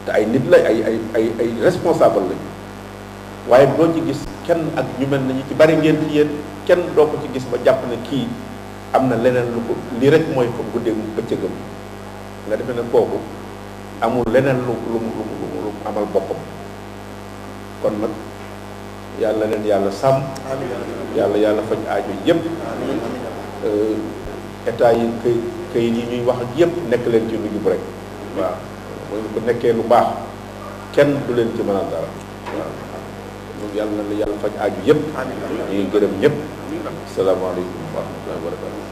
te ay nit la ay responsable lañu waaye doo ci gis kenn ak ñu mel nañu ci bari ngeen ci yéen kenn doo ko ci gis ba jàpp ne kii am na leneen lu ko lii rek mooy ko guddee bëccëgam nga defee ne kooku amul leneen lu amal boppam kon nag yàlla leen yàlla sàmm yàlla faj aajo yëpp état yi këyit yi ñuy wax ak yëpp nekk leen ci lu jub rek waaw mooy bu nekkee lu baax kenn du leen ci mën a dara waaw moom yàlla na yàlla faj aajo yëpp ñu ngi gërëm ñëpp asalaamaaleykum wa rahmatullahi wa barakatuh